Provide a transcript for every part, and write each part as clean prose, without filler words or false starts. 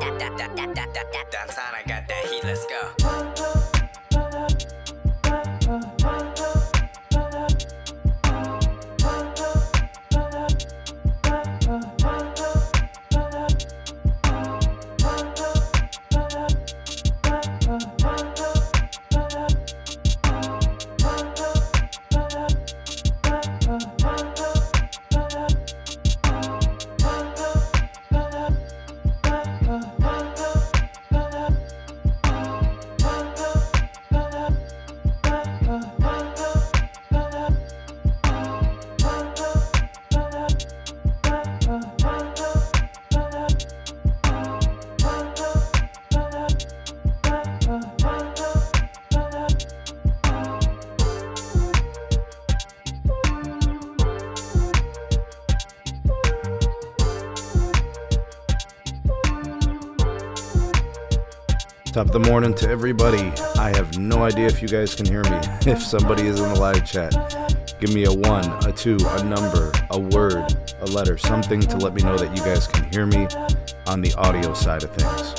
Downtown, I got that heat, let's go. Top of the morning to everybody. I have no idea if you guys can hear me. If somebody is in the live chat, give me a 1, a 2, a number, a word, a letter, something to let me know that you guys can hear me on the audio side of things.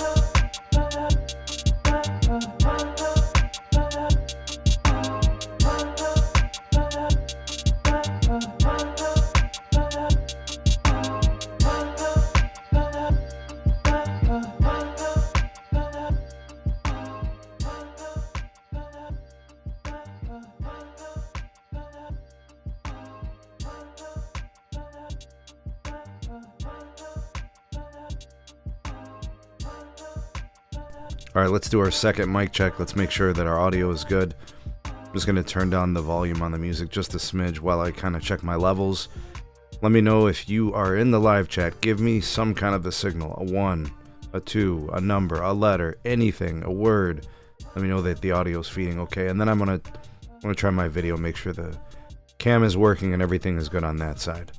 All right, let's do our second mic check. Let's make sure that our audio is good. I'm just going to turn down the volume on the music just a smidge while I kind of check my levels. Let me know if you are in the live chat. Give me some kind of a signal, a 1, a 2, a number, a letter, anything, a word. Let me know that the audio is feeding okay. And then I'm going to try my video, make sure the cam is working and everything is good on that side.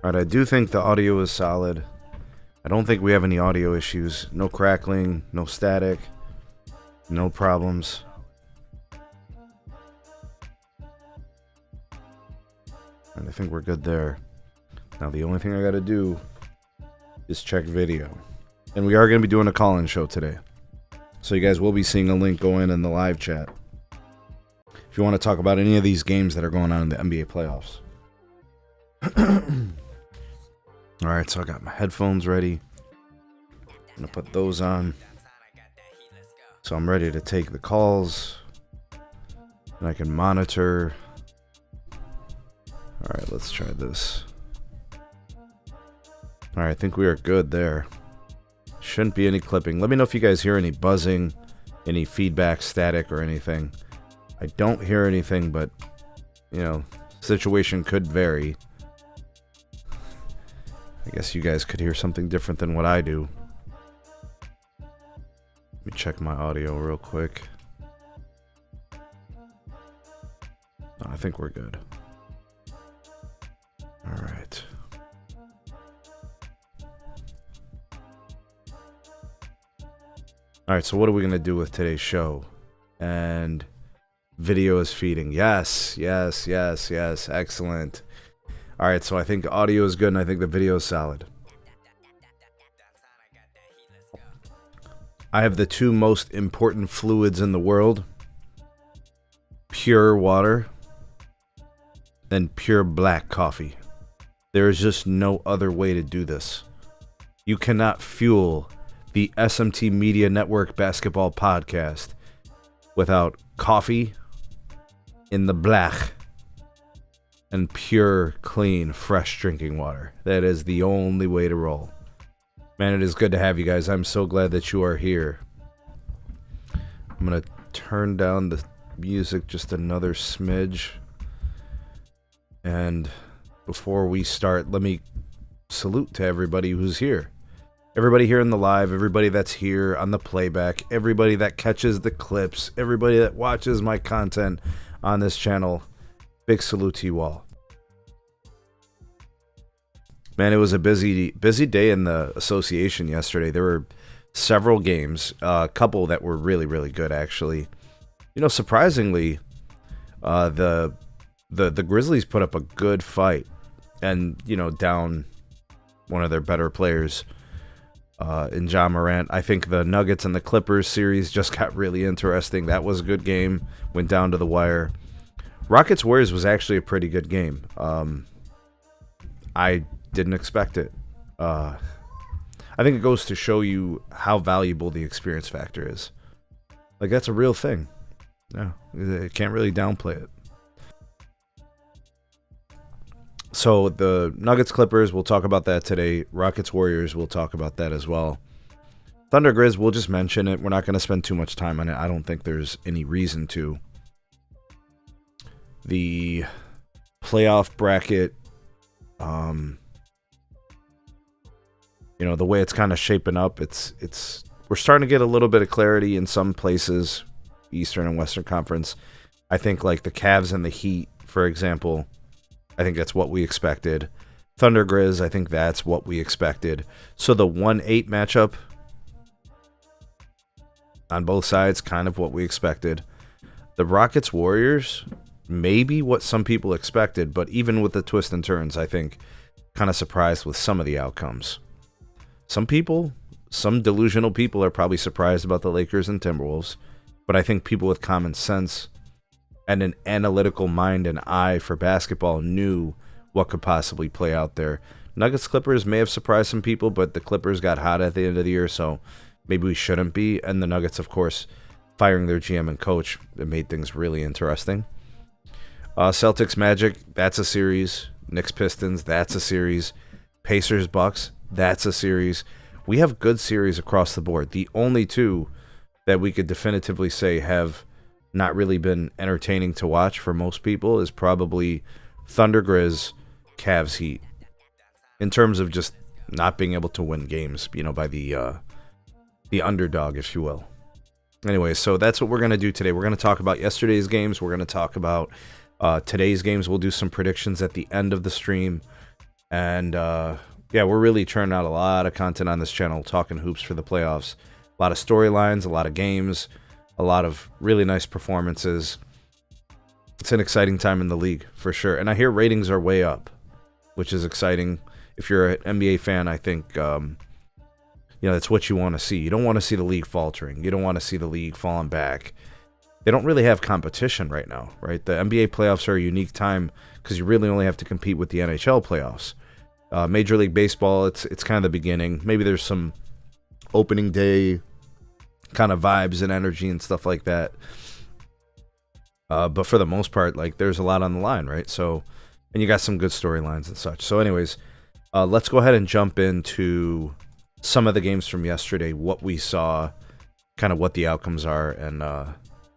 Alright, I do think the audio is solid. I don't think we have any audio issues. No crackling, no static, no problems. And I think we're good there. Now the only thing I gotta do is check video. And we are going to be doing a call-in show today. So you guys will be seeing a link go in the live chat if you want to talk about any of these games that are going on in the NBA playoffs. Alright, so I got my headphones ready. I'm going to put those on. So I'm ready to take the calls. And I can monitor. Alright, let's try this. Alright, I think we are good there. Shouldn't be any clipping. Let me know if you guys hear any buzzing, any feedback, static, or anything. I don't hear anything, but, you know, situation could vary. I guess you guys could hear something different than what I do. Let me check my audio real quick. I think we're good. All right. All right, so what are we going to do with today's show? And video is feeding. Yes, yes, yes, yes. Excellent. All right, so I think audio is good and I think the video is solid. I have the two most important fluids in the world. Pure water and pure black coffee. There is just no other way to do this. You cannot fuel the SMT Media Network Basketball Podcast without coffee in the black and pure, clean, fresh drinking water. That is the only way to roll. Man, it is good to have you guys. I'm so glad that you are here. I'm going to turn down the music just another smidge. And before we start, let me salute to everybody who's here. Everybody here in the live, everybody that's here on the playback, everybody that catches the clips, everybody that watches my content on this channel, big salute to you all. Man, it was a busy day in the association yesterday. There were several games, a couple that were really, really good, actually. You know, surprisingly, the Grizzlies put up a good fight and, you know, down one of their better players in Ja Morant. I think the Nuggets and the Clippers series just got really interesting. That was a good game, went down to the wire. Rockets Warriors was actually a pretty good game. I didn't expect it. I think it goes to show you how valuable the experience factor is. Like, that's a real thing. Yeah, you can't really downplay it. So the Nuggets Clippers, we'll talk about that today. Rockets Warriors, we'll talk about that as well. Thunder Grizz, we'll just mention it. We're not going to spend too much time on it. I don't think there's any reason to. The playoff bracket, you know, the way it's kind of shaping up, we're starting to get a little bit of clarity in some places, Eastern and Western Conference. I think like the Cavs and the Heat, for example, I think that's what we expected. Thunder Grizz, I think that's what we expected. So the 1-8 matchup on both sides, kind of what we expected. The Rockets Warriors, maybe what some people expected, but even with the twists and turns, I think kind of surprised with some of the outcomes. Some people, some delusional people are probably surprised about the Lakers and Timberwolves, but I think people with common sense and an analytical mind and eye for basketball knew what could possibly play out there. Nuggets Clippers may have surprised some people, but the Clippers got hot at the end of the year, so maybe we shouldn't be. And the Nuggets, of course, firing their GM and coach, it made things really interesting. Celtics Magic, that's a series. Knicks Pistons, that's a series. Pacers Bucks, that's a series. We have good series across the board. The only two that we could definitively say have not really been entertaining to watch for most people is probably Thunder Grizz, Cavs Heat. In terms of just not being able to win games, you know, by the underdog, if you will. Anyway, so that's what we're going to do today. We're going to talk about yesterday's games. We're going to talk about today's games. We'll do some predictions at the end of the stream. And yeah, we're really churning out a lot of content on this channel, talking hoops for the playoffs. A lot of storylines, a lot of games, a lot of really nice performances. It's an exciting time in the league, for sure. And I hear ratings are way up, which is exciting. If you're an NBA fan, I think, you know, that's what you want to see. You don't want to see the league faltering. You don't want to see the league falling back. They don't really have competition right now, right? The NBA playoffs are a unique time because you really only have to compete with the NHL playoffs. Major League Baseball, it's kind of the beginning. Maybe there's some opening day kind of vibes and energy and stuff like that. But for the most part, like, there's a lot on the line, right? So, and you got some good storylines and such. So anyways, let's go ahead and jump into some of the games from yesterday, what we saw, kind of what the outcomes are, and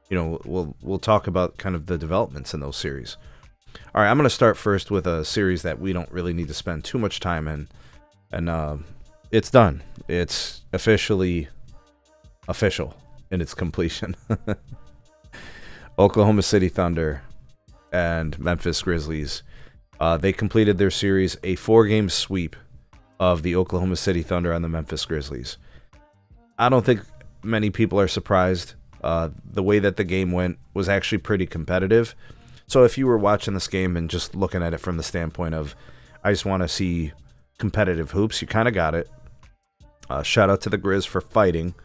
you know, we'll talk about kind of the developments in those series. All right, I'm going to start first with a series that we don't really need to spend too much time in, and it's done. It's officially official in its completion. Oklahoma City Thunder and Memphis Grizzlies. They completed their series, a 4-game sweep of the Oklahoma City Thunder on the Memphis Grizzlies. I don't think many people are surprised. The way that the game went was actually pretty competitive. So if you were watching this game and just looking at it from the standpoint of, I just want to see competitive hoops, you kind of got it. Shout out to the Grizz for fighting,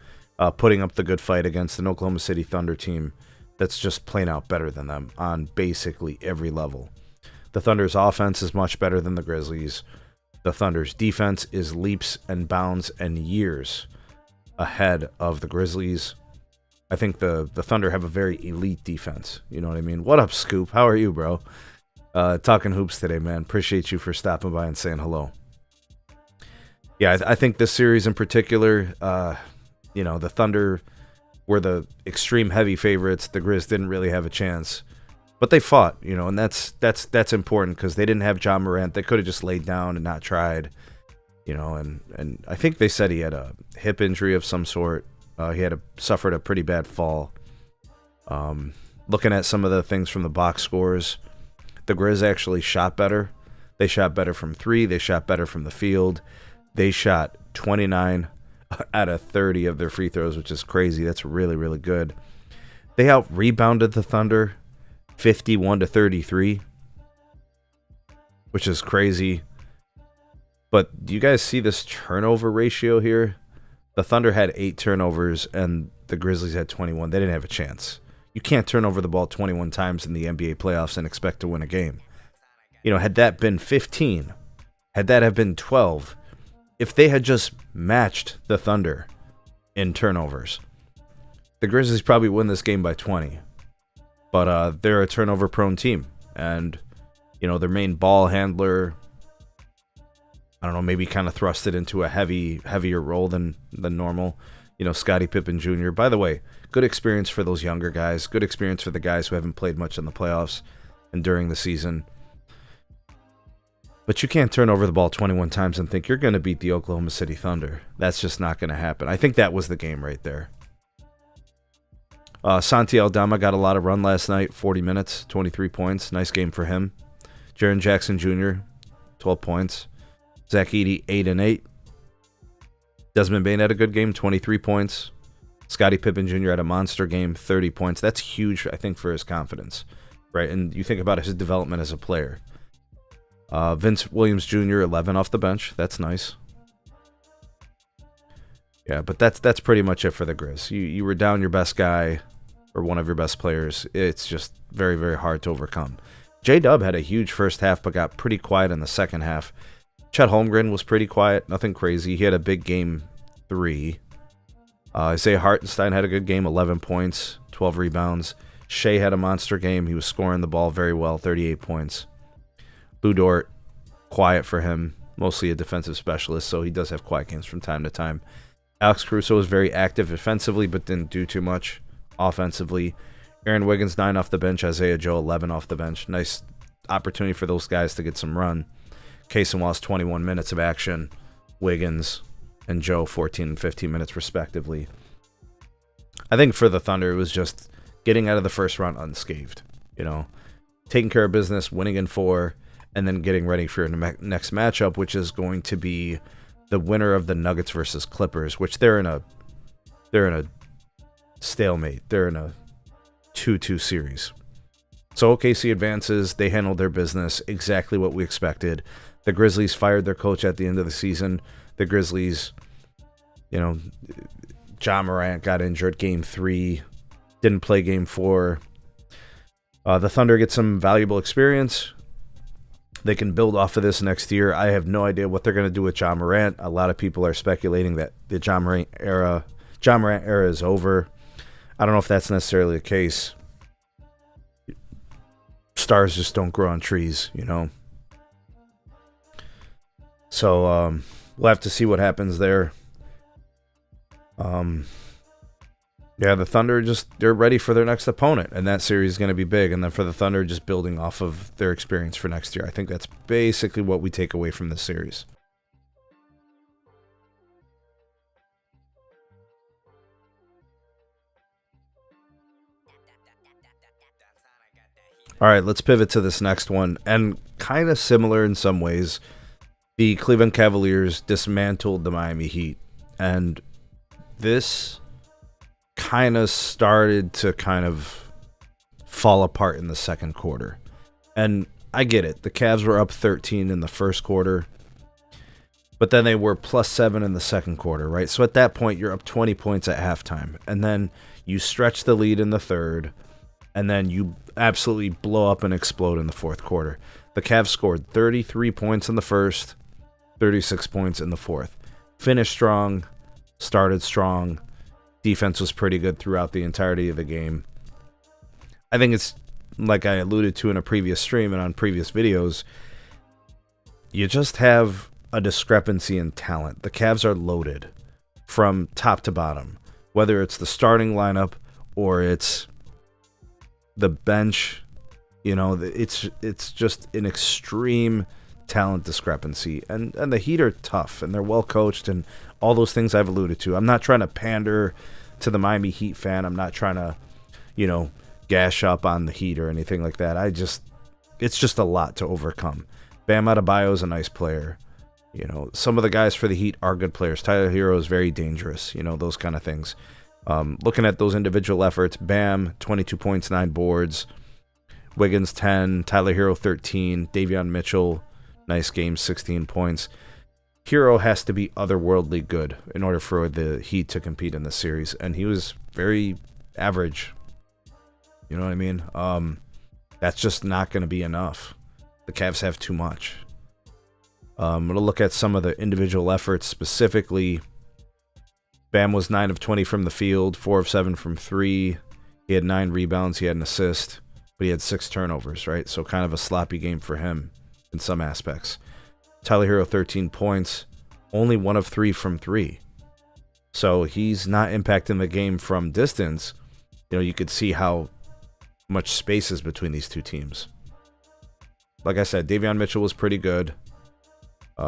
putting up the good fight against an Oklahoma City Thunder team that's just plain out better than them on basically every level. The Thunder's offense is much better than the Grizzlies. The Thunder's defense is leaps and bounds and years ahead of the Grizzlies. I think the Thunder have a very elite defense. You know what I mean? What up, Scoop? How are you, bro? Talking hoops today, man. Appreciate you for stopping by and saying hello. Yeah, I think this series in particular, you know, the Thunder were the extreme heavy favorites. The Grizz didn't really have a chance. But they fought, you know, and that's important because they didn't have Ja Morant. They could have just laid down and not tried. and I think they said he had a hip injury of some sort. He suffered a pretty bad fall. Looking at some of the things from the box scores, the Grizz actually shot better. They shot better from 3. They shot better from the field. They shot 29 out of 30 of their free throws, which is crazy. That's really, really good. They out-rebounded the Thunder 51-33, which is crazy. But do you guys see this turnover ratio here? The Thunder had 8 turnovers, and the Grizzlies had 21. They didn't have a chance. You can't turn over the ball 21 times in the NBA playoffs and expect to win a game. Had that been 15, had that have been 12, if they had just matched the Thunder in turnovers, the Grizzlies probably win this game by 20. But they're a turnover-prone team. And, their main ball handler, I don't know, maybe kind of thrust it into a heavier role than normal. Scottie Pippen Jr. By the way, good experience for those younger guys. Good experience for the guys who haven't played much in the playoffs and during the season. But you can't turn over the ball 21 times and think you're going to beat the Oklahoma City Thunder. That's just not going to happen. I think that was the game right there. Santi Aldama got a lot of run last night, 40 minutes, 23 points. Nice game for him. Jaren Jackson Jr., 12 points. Zach Edey, 8 and 8. Desmond Bane had a good game, 23 points. Scottie Pippen Jr. had a monster game, 30 points. That's huge, I think, for his confidence, right? And you think about his development as a player. Vince Williams Jr., 11 off the bench. That's nice. Yeah, but that's pretty much it for the Grizz. You were down your best guy or one of your best players. It's just very, very hard to overcome. J-Dub had a huge first half but got pretty quiet in the second half. Chet Holmgren was pretty quiet, nothing crazy. He had a big game 3. Isaiah Hartenstein had a good game, 11 points, 12 rebounds. Shea had a monster game. He was scoring the ball very well, 38 points. Lou Dort, quiet for him, mostly a defensive specialist, so he does have quiet games from time to time. Alex Caruso was very active defensively, but didn't do too much offensively. Aaron Wiggins, 9 off the bench. Isaiah Joe, 11 off the bench. Nice opportunity for those guys to get some run. Cason Wallace, 21 minutes of action. Wiggins and Joe, 14 and 15 minutes respectively. I think for the Thunder, it was just getting out of the first round unscathed. Taking care of business, winning in 4, and then getting ready for your next matchup, which is going to be the winner of the Nuggets versus Clippers, which they're in a stalemate. They're in a 2-2 series. So OKC advances. They handled their business exactly what we expected. The Grizzlies fired their coach at the end of the season. The Grizzlies, Ja Morant got injured game 3, didn't play game 4. The Thunder get some valuable experience. They can build off of this next year. I have no idea what they're going to do with Ja Morant. A lot of people are speculating that the Ja Morant era is over. I don't know if that's necessarily the case. Stars just don't grow on trees, So we'll have to see what happens there. Yeah, the Thunder they're ready for their next opponent, and that series is going to be big. And then for the Thunder, just building off of their experience for next year. I think that's basically what we take away from this series. All right, let's pivot to this next one. And kind of similar in some ways, the Cleveland Cavaliers dismantled the Miami Heat. And this kind of started to fall apart in the second quarter. And I get it. The Cavs were up 13 in the first quarter, but then they were +7 in the second quarter, right? So at that point, you're up 20 points at halftime. And then you stretch the lead in the third, and then you absolutely blow up and explode in the fourth quarter. The Cavs scored 33 points in the first, 36 points in the fourth. Finished strong, started strong. Defense was pretty good throughout the entirety of the game. I think it's, like I alluded to in a previous stream and on previous videos, you just have a discrepancy in talent. The Cavs are loaded from top to bottom, whether it's the starting lineup or it's the bench. It's just an extreme talent discrepancy. And the Heat are tough, and they're well coached, and all those things I've alluded to. I'm not trying to pander to the Miami Heat fan. I'm not trying to, gash up on the Heat or anything like that. It's just a lot to overcome. Bam Adebayo is a nice player. Some of the guys for the Heat are good players. Tyler Hero is very dangerous. Those kind of things. Looking at those individual efforts, Bam, 22 points, 9 boards. Wiggins, 10. Tyler Hero, 13. Davion Mitchell, nice game, 16 points. Hero has to be otherworldly good in order for the Heat to compete in this series, and he was very average. You know what I mean? That's just not going to be enough. The Cavs have too much. I'm going to look at some of the individual efforts specifically. Bam was 9 of 20 from the field, 4 of 7 from 3. He had 9 rebounds. He had an assist, but he had 6 turnovers, right? So kind of a sloppy game for him in some aspects. Tyler Hero, 13 points, only 1 of 3 from 3. So he's not impacting the game from distance. You could see how much space is between these two teams. Like I said, Davion Mitchell was pretty good.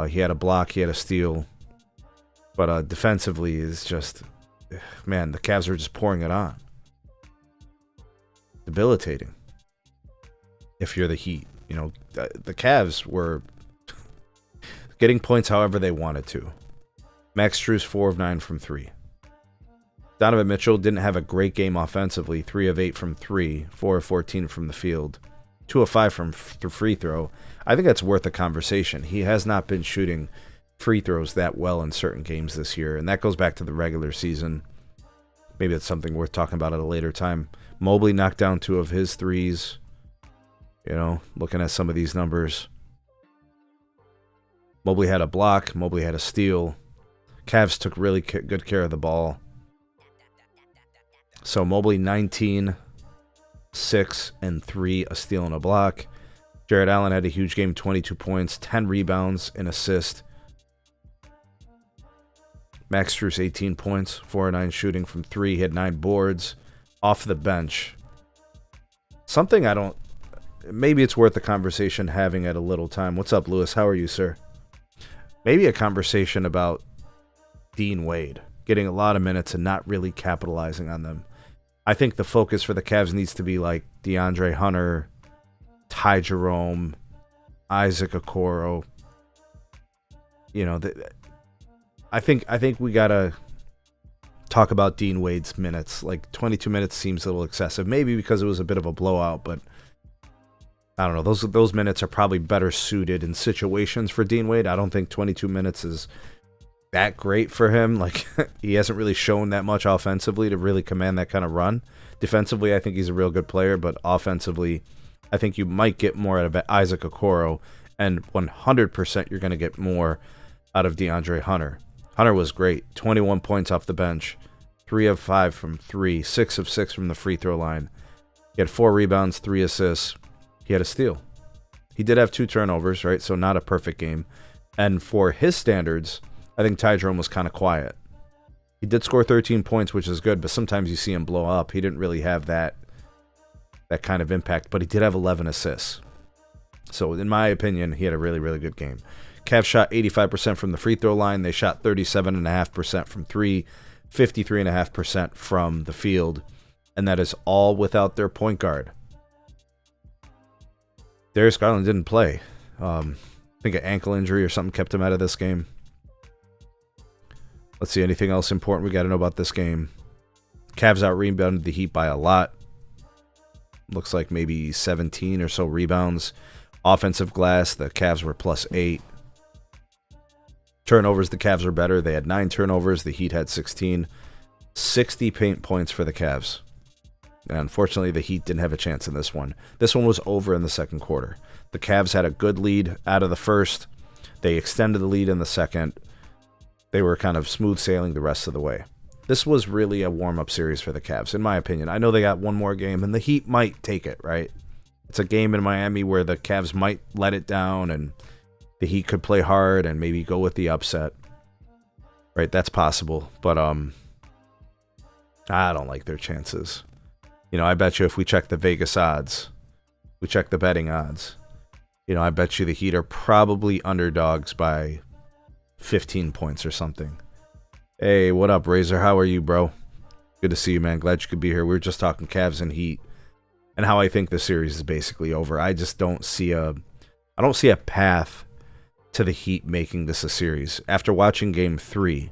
He had a block, he had a steal. But defensively is just, man, the Cavs are just pouring it on. Debilitating. If you're the Heat. The Cavs were getting points however they wanted to. Max Strus, 4 of 9 from 3. Donovan Mitchell didn't have a great game offensively. 3 of 8 from 3. 4 of 14 from the field. 2 of 5 from free throw. I think that's worth a conversation. He has not been shooting free throws that well in certain games this year, and that goes back to the regular season. Maybe it's something worth talking about at a later time. Mobley knocked down 2 of his threes. Looking at some of these numbers. Mobley had a block. Mobley had a steal. Cavs took really good care of the ball. So Mobley 19, 6, and 3, a steal and a block. Jared Allen had a huge game, 22 points, 10 rebounds, an assist. Max Strus, 18 points, 4 of 9 shooting from 3. He had 9 boards off the bench. Something maybe it's worth a conversation having at a little time. What's up, Lewis? How are you, sir? Maybe a conversation about Dean Wade getting a lot of minutes and not really capitalizing on them. I think the focus for the Cavs needs to be like DeAndre Hunter, Ty Jerome, Isaac Okoro. I think we gotta talk about Dean Wade's minutes. Like 22 minutes seems a little excessive, maybe because it was a bit of a blowout, but I don't know. Those minutes are probably better suited in situations for Dean Wade. I don't think 22 minutes is that great for him. Like he hasn't really shown that much offensively to really command that kind of run. Defensively, I think he's a real good player, but offensively, I think you might get more out of Isaac Okoro, and 100% you're going to get more out of DeAndre Hunter. Hunter was great. 21 points off the bench, 3 of 5 from 3, 6 of 6 from the free throw line. He had 4 rebounds, 3 assists. He had a steal. He did have 2 turnovers, right? So not a perfect game. And for his standards, I think Ty Jerome was kind of quiet. He did score 13 points, which is good, but sometimes you see him blow up. He didn't really have that kind of impact, but he did have 11 assists. So in my opinion, he had a really, really good game. Cavs shot 85% from the free throw line. They shot 37.5% from 3, 53.5% from the field, and that is all without their point guard. Darius Garland didn't play. I think an ankle injury or something kept him out of this game. Let's see, anything else important we got to know about this game? Cavs out-rebounded the Heat by a lot. Looks like maybe 17 or so rebounds. Offensive glass, the Cavs were +8. Turnovers, the Cavs were better. They had 9 turnovers. The Heat had 16. 60 paint points for the Cavs. And unfortunately, the Heat didn't have a chance in this one. This one was over in the second quarter. The Cavs had a good lead out of the first. They extended the lead in the second. They were kind of smooth sailing the rest of the way. This was really a warm-up series for the Cavs, in my opinion. I know they got one more game, and the Heat might take it, right? It's a game in Miami where the Cavs might let it down, and the Heat could play hard and maybe go with the upset. Right, that's possible. But I don't like their chances. I bet you if we check the Vegas odds, we check the betting odds, I bet you the Heat are probably underdogs by 15 points or something. Hey, what up, Razor? How are you, bro? Good to see you, man. Glad you could be here. We were just talking Cavs and Heat and how I think the series is basically over. I just don't see a path to the Heat making this a series. After watching Game 3,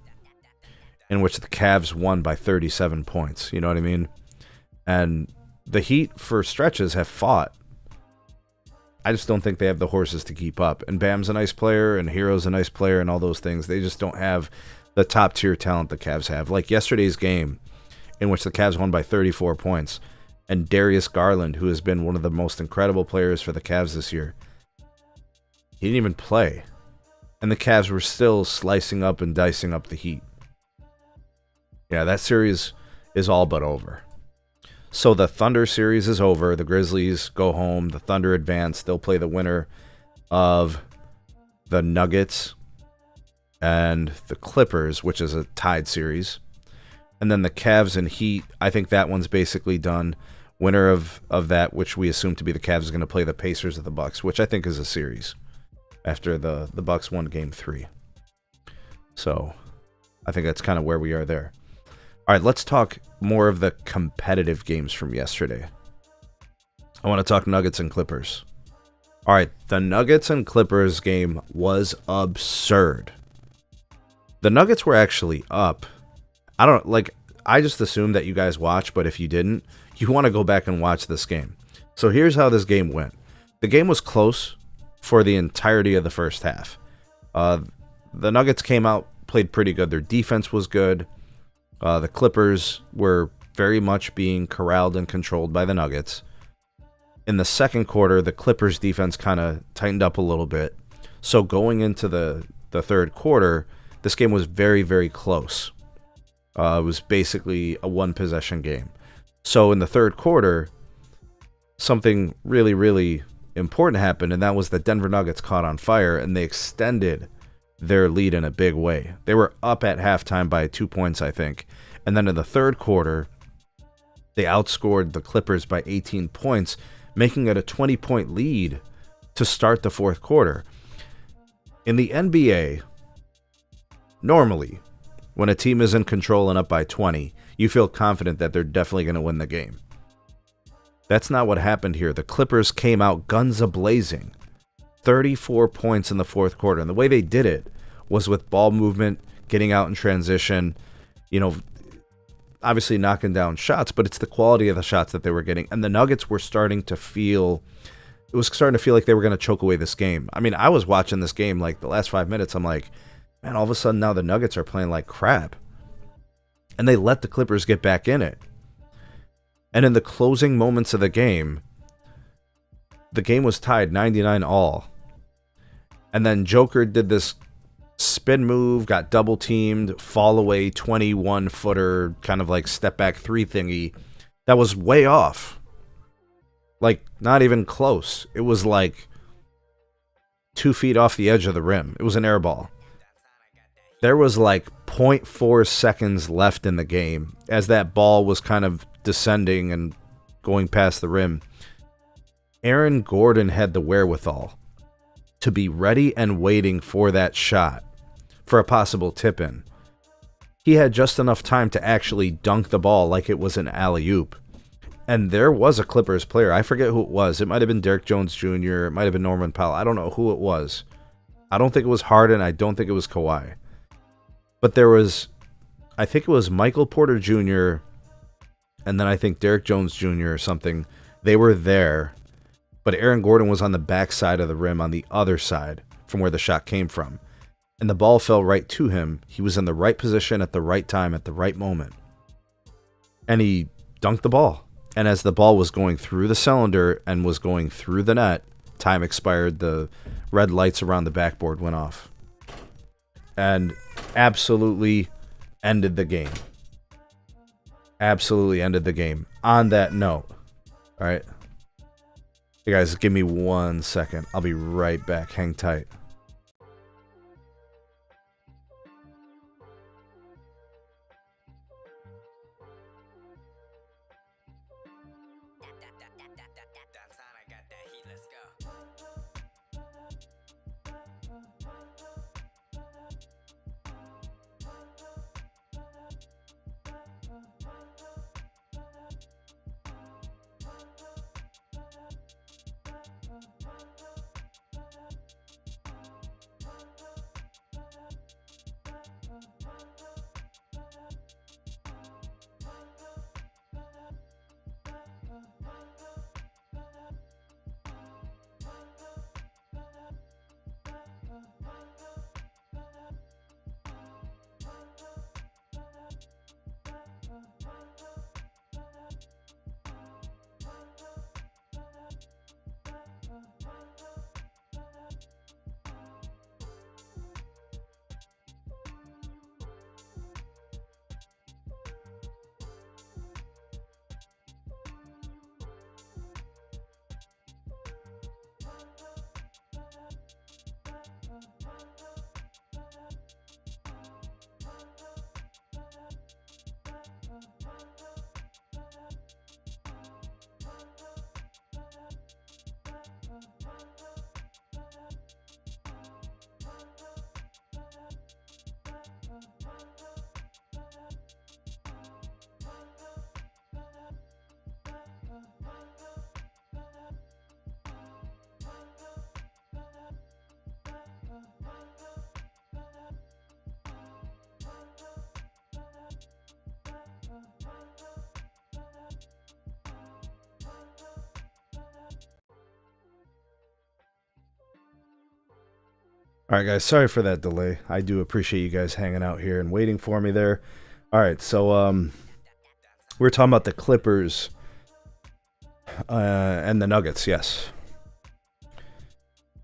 in which the Cavs won by 37 points, you know what I mean? And the Heat, for stretches, have fought. I just don't think they have the horses to keep up. And Bam's a nice player, and Hero's a nice player, and all those things. They just don't have the top-tier talent the Cavs have. Like yesterday's game, in which the Cavs won by 34 points, and Darius Garland, who has been one of the most incredible players for the Cavs this year, he didn't even play. And the Cavs were still slicing up and dicing up the Heat. Yeah, that series is all but over. So the Thunder series is over. The Grizzlies go home. The Thunder advance. They'll play the winner of the Nuggets and the Clippers, which is a tied series. And then the Cavs and Heat, I think that one's basically done. Winner of that, which we assume to be the Cavs, is going to play the Pacers of the Bucks, which I think is a series after the Bucks won Game 3. So I think that's kind of where we are there. All right, let's talk more of the competitive games from yesterday. I want to talk Nuggets and Clippers. All right, the Nuggets and Clippers game was absurd. The Nuggets were actually up. I just assumed that you guys watch, but if you didn't, you want to go back and watch this game. So here's how this game went. The game was close for the entirety of the first half. The Nuggets came out, played pretty good. Their defense was good. The Clippers were very much being corralled and controlled by the Nuggets. In the second quarter, the Clippers defense kind of tightened up a little bit. So going into the third quarter, this game was very, very close. It was basically a one-possession game. So in the third quarter, something really, really important happened, and that was the Denver Nuggets caught on fire, and they extended their lead in a big way. They were up at halftime by 2 points, I think. And then in the third quarter, they outscored the Clippers by 18 points, making it a 20-point lead to start the fourth quarter. In the NBA, normally, when a team is in control and up by 20, you feel confident that they're definitely going to win the game. That's not what happened here. The Clippers came out guns a-blazing. 34 points in the fourth quarter. And the way they did it was with ball movement, getting out in transition, obviously knocking down shots, but it's the quality of the shots that they were getting. And the Nuggets were starting to feel like they were going to choke away this game. I mean, I was watching this game like the last 5 minutes. I'm like, man, all of a sudden now the Nuggets are playing like crap. And they let the Clippers get back in it. And in the closing moments of the game was tied 99-all. And then Joker did this spin move, got double teamed, fall away 21-footer, kind of like step back three thingy. That was way off. Like, not even close. It was like 2 feet off the edge of the rim. It was an air ball. There was like 0.4 seconds left in the game as that ball was kind of descending and going past the rim. Aaron Gordon had the wherewithal to be ready and waiting for that shot, for a possible tip-in. He had just enough time to actually dunk the ball like it was an alley-oop. And there was a Clippers player. I forget who it was. It might have been Derek Jones Jr. It might have been Norman Powell. I don't know who it was. I don't think it was Harden. I don't think it was Kawhi. But I think it was Michael Porter Jr. and then I think Derek Jones Jr. or something. They were there. But Aaron Gordon was on the back side of the rim on the other side from where the shot came from. And the ball fell right to him. He was in the right position at the right time at the right moment. And he dunked the ball. And as the ball was going through the cylinder and was going through the net, time expired. The red lights around the backboard went off. And absolutely ended the game. Absolutely ended the game. On that note. All right. Hey guys, give me 1 second. I'll be right back. Hang tight. All right, guys, sorry for that delay. I do appreciate you guys hanging out here and waiting for me there. All right, so we were talking about the Clippers and the Nuggets, yes.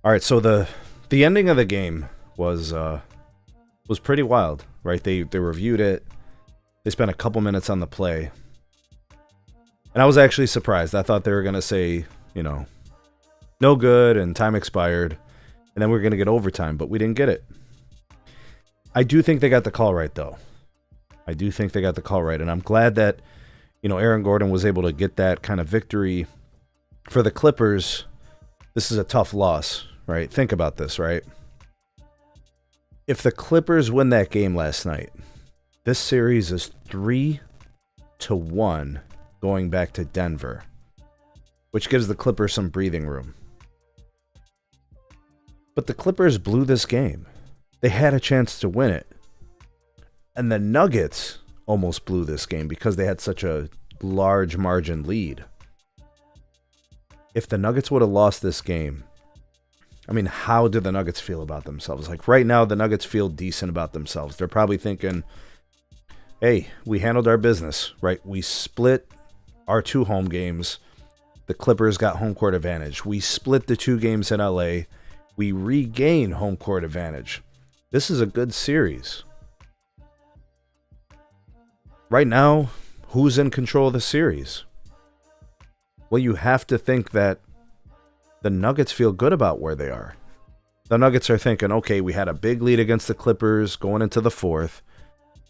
All right, so the ending of the game was pretty wild, right? They reviewed it. They spent a couple minutes on the play. And I was actually surprised. I thought they were going to say, no good and time expired. And then we were going to get overtime, but we didn't get it. I do think they got the call right, though. I do think they got the call right. And I'm glad that, Aaron Gordon was able to get that kind of victory for the Clippers. This is a tough loss, right? Think about this, right? If the Clippers win that game last night, this series is 3-1 going back to Denver, which gives the Clippers some breathing room. But the Clippers blew this game. They had a chance to win it. And the Nuggets almost blew this game because they had such a large margin lead. If the Nuggets would have lost this game, how do the Nuggets feel about themselves? Like right now, the Nuggets feel decent about themselves. They're probably thinking, hey, we handled our business, right? We split our 2 home games. The Clippers got home court advantage. We split the 2 games in LA. We regain home court advantage. This is a good series. Right now, who's in control of the series? Well, you have to think that the Nuggets feel good about where they are. The Nuggets are thinking, okay, we had a big lead against the Clippers going into the 4th.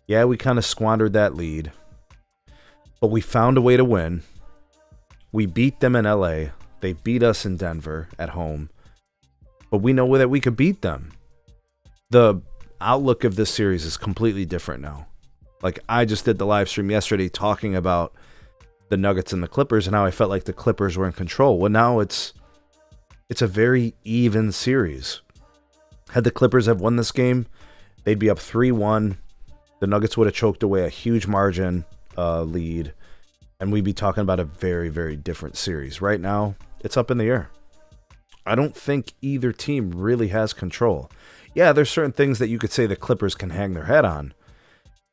Yeah, we kind of squandered that lead. But we found a way to win. We beat them in LA. They beat us in Denver at home. But we know that we could beat them. The outlook of this series is completely different now. Like, I just did the live stream yesterday talking about the Nuggets and the Clippers and how I felt like the Clippers were in control. Well, now it's a very even series. Had the Clippers have won this game, they'd be up 3-1. The Nuggets would have choked away a huge margin lead, and we'd be talking about a very, very different series. Right now, it's up in the air. I don't think either team really has control. Yeah, there's certain things that you could say the Clippers can hang their head on,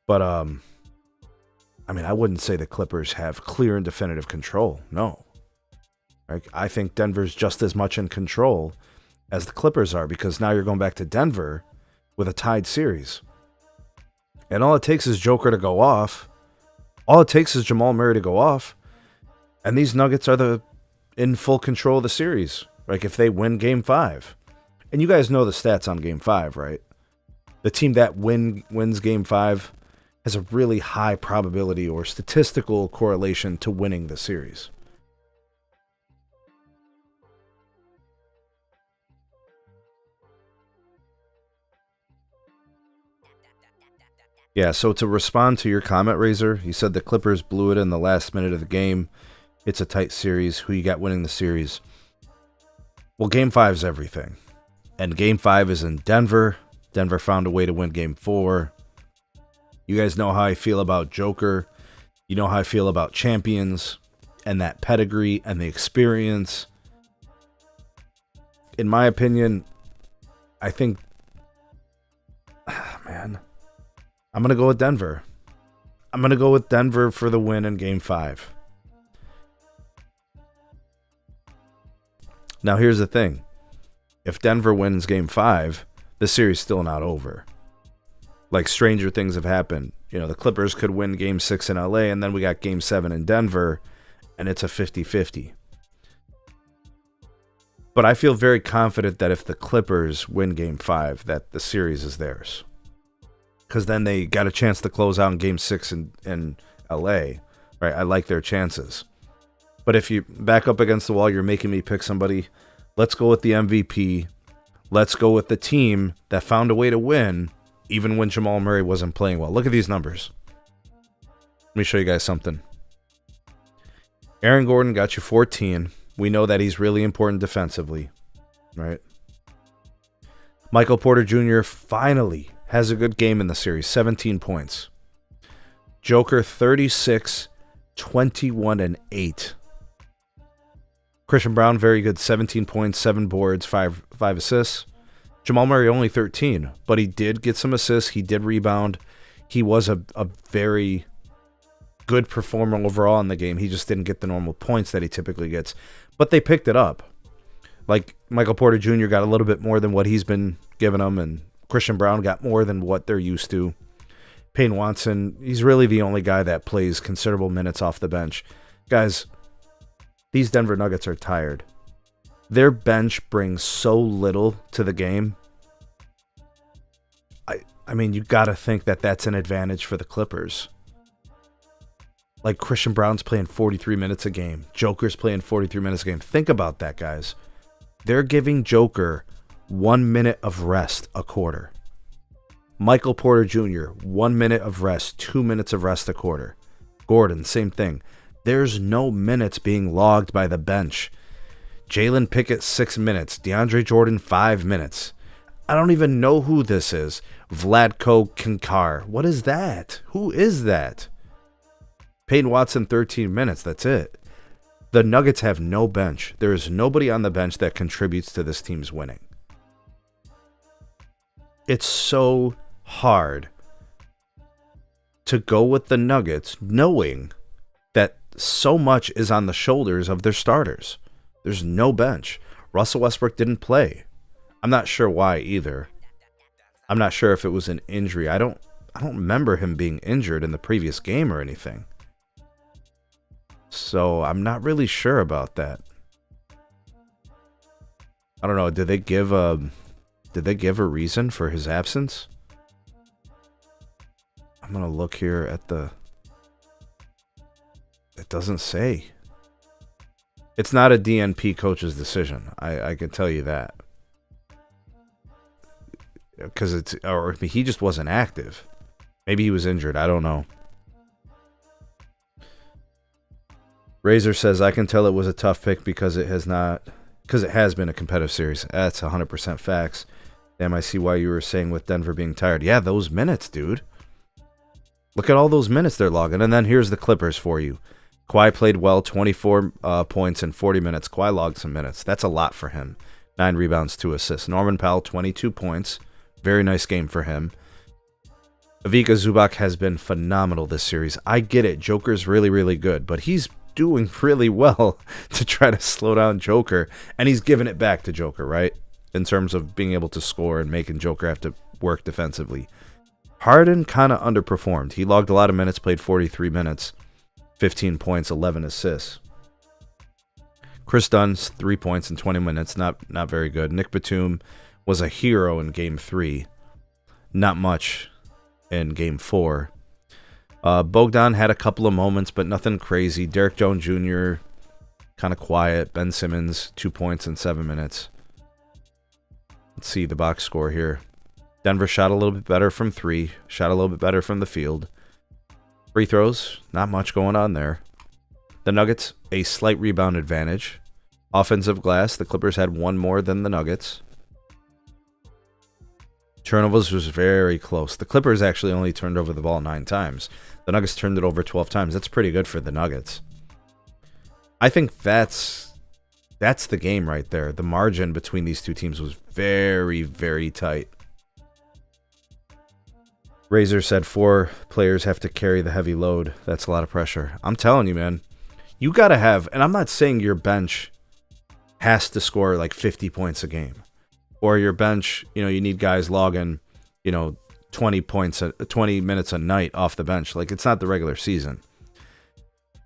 but I wouldn't say the Clippers have clear and definitive control. No. I think Denver's just as much in control as the Clippers are, because now you're going back to Denver with a tied series. And all it takes is Joker to go off. All it takes is Jamal Murray to go off. And these Nuggets are in full control of the series. Like if they win Game 5. And you guys know the stats on Game 5, right? The team that wins Game 5 has a really high probability or statistical correlation to winning the series. Yeah, so to respond to your comment, Razor, you said the Clippers blew it in the last minute of the game. It's a tight series. Who you got winning the series? Well, Game 5 is everything. And Game 5 is in Denver. Denver found a way to win Game 4. You guys know how I feel about Joker. You know how I feel about champions and that pedigree and the experience. In my opinion, I think... I'm going to go with Denver. I'm going to go with Denver for the win in Game 5. Now, here's the thing. If Denver wins Game 5, the series is still not over. Like, stranger things have happened. The Clippers could win Game 6 in LA, and then we got Game 7 in Denver, and it's a 50-50. But I feel very confident that if the Clippers win Game 5, that the series is theirs. Because then they got a chance to close out in Game 6 in LA. Right? I like their chances. But if you back up against the wall, you're making me pick somebody. Let's go with the MVP. Let's go with the team that found a way to win, even when Jamal Murray wasn't playing well. Look at these numbers. Let me show you guys something. Aaron Gordon got you 14. We know that he's really important defensively. Right? Michael Porter Jr. finally has a good game in the series, 17 points. Joker, 36, 21, and 8. Christian Brown, very good, 17 points, 7 boards, 5 assists. Jamal Murray only 13, but he did get some assists. He did rebound. He was a very good performer overall in the game. He just didn't get the normal points that he typically gets. But they picked it up. Like Michael Porter Jr. got a little bit more than what he's been giving them, and Christian Brown got more than what they're used to. Payne Watson, he's really the only guy that plays considerable minutes off the bench. Guys, these Denver Nuggets are tired. Their bench brings so little to the game. I mean, you got to think that that's an advantage for the Clippers. Like Christian Brown's playing 43 minutes a game. Joker's playing 43 minutes a game. Think about that, guys. They're giving Joker 1 minute of rest a quarter. Michael Porter Jr., 1 minute of rest, 2 minutes of rest a quarter. Gordon, same thing. There's no minutes being logged by the bench. Jalen Pickett, 6 minutes. DeAndre Jordan, 5 minutes. I don't even know who this is. Vladko Kinkar. What is that? Who is that? Peyton Watson, 13 minutes. That's it. The Nuggets have no bench. There is nobody on the bench that contributes to this team's winning. It's so hard to go with the Nuggets knowing that so much is on the shoulders of their starters. There's no bench. Russell Westbrook didn't play. I'm not sure why either. I'm not sure if it was an injury. I don't remember him being injured in the previous game or anything. So I'm not really sure about that. I don't know. Did they give a reason for his absence? I'm gonna look here at the. It doesn't say. It's not a DNP coach's decision. I can tell you that. Because he just wasn't active. Maybe he was injured. I don't know. Razor says, I can tell it was a tough pick because it has been a competitive series. That's 100% facts. Damn, I see why you were saying with Denver being tired. Yeah, those minutes, dude. Look at all those minutes they're logging. And then here's the Clippers for you. Kawhi played well, 24 points in 40 minutes. Kawhi logged some minutes. That's a lot for him. 9 rebounds, 2 assists. Norman Powell, 22 points. Very nice game for him. Ivica Zubac has been phenomenal this series. I get it. Joker's really, really good. But he's doing really well to try to slow down Joker. And he's giving it back to Joker, right? In terms of being able to score and making Joker have to work defensively. Harden kind of underperformed. He logged a lot of minutes, played 43 minutes. 15 points, 11 assists. Chris Dunn, 3 points in 20 minutes. Not very good. Nick Batum was a hero in Game 3. Not much in Game 4. Bogdan had a couple of moments, but nothing crazy. Derek Jones Jr., kind of quiet. Ben Simmons, 2 points in 7 minutes. Let's see the box score here. Denver shot a little bit better from 3. Shot a little bit better from the field. Free throws, not much going on there. The Nuggets, a slight rebound advantage. Offensive glass, the Clippers had 1 more than the Nuggets. Turnovers was very close. The Clippers actually only turned over the ball 9 times. The Nuggets turned it over 12 times. That's pretty good for the Nuggets. I think that's the game right there. The margin between these two teams was very, very tight. Razor said 4 players have to carry the heavy load. That's a lot of pressure. I'm telling you, man. You got to have, and I'm not saying your bench has to score like 50 points a game. Or your bench, you need guys logging, 20 minutes a night off the bench. Like, it's not the regular season.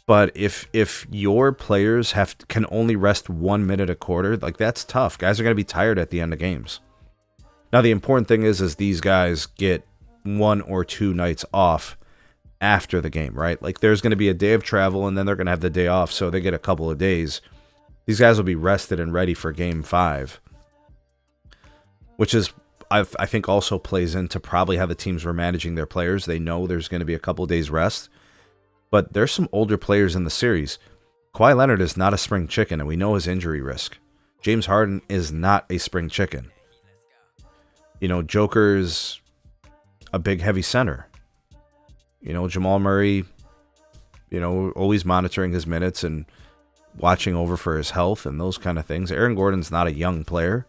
But if your players can only rest 1 minute a quarter, like, that's tough. Guys are going to be tired at the end of games. Now, the important thing is these guys get 1 or 2 nights off after the game, right? Like, there's going to be a day of travel, and then they're going to have the day off, so they get a couple of days. These guys will be rested and ready for Game 5, which is, I think, also plays into probably how the teams were managing their players. They know there's going to be a couple of days rest, but there's some older players in the series. Kawhi Leonard is not a spring chicken, and we know his injury risk. James Harden is not a spring chicken. Joker's a big, heavy center. Jamal Murray, always monitoring his minutes and watching over for his health and those kind of things. Aaron Gordon's not a young player.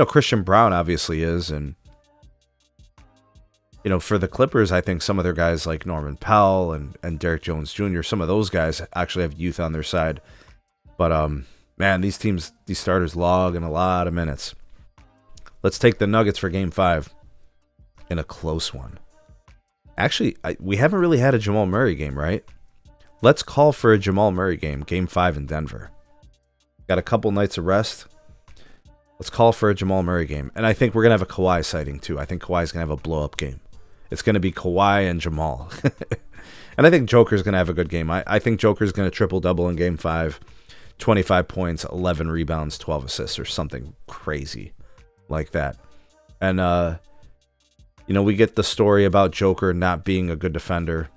Christian Brown obviously is, and for the Clippers, I think some of their guys like Norman Powell and Derrick Jones Jr., some of those guys actually have youth on their side. But, man, these starters logging a lot of minutes. Let's take the Nuggets for Game 5 in a close one. Actually, we haven't really had a Jamal Murray game, right? Let's call for a Jamal Murray game, Game 5 in Denver. Got a couple nights of rest. Let's call for a Jamal Murray game. And I think we're going to have a Kawhi sighting, too. I think Kawhi's going to have a blow-up game. It's going to be Kawhi and Jamal. And I think Joker's going to have a good game. I think Joker's going to triple-double in Game 5. 25 points, 11 rebounds, 12 assists, or something crazy like that. And, we get the story about Joker not being a good defender.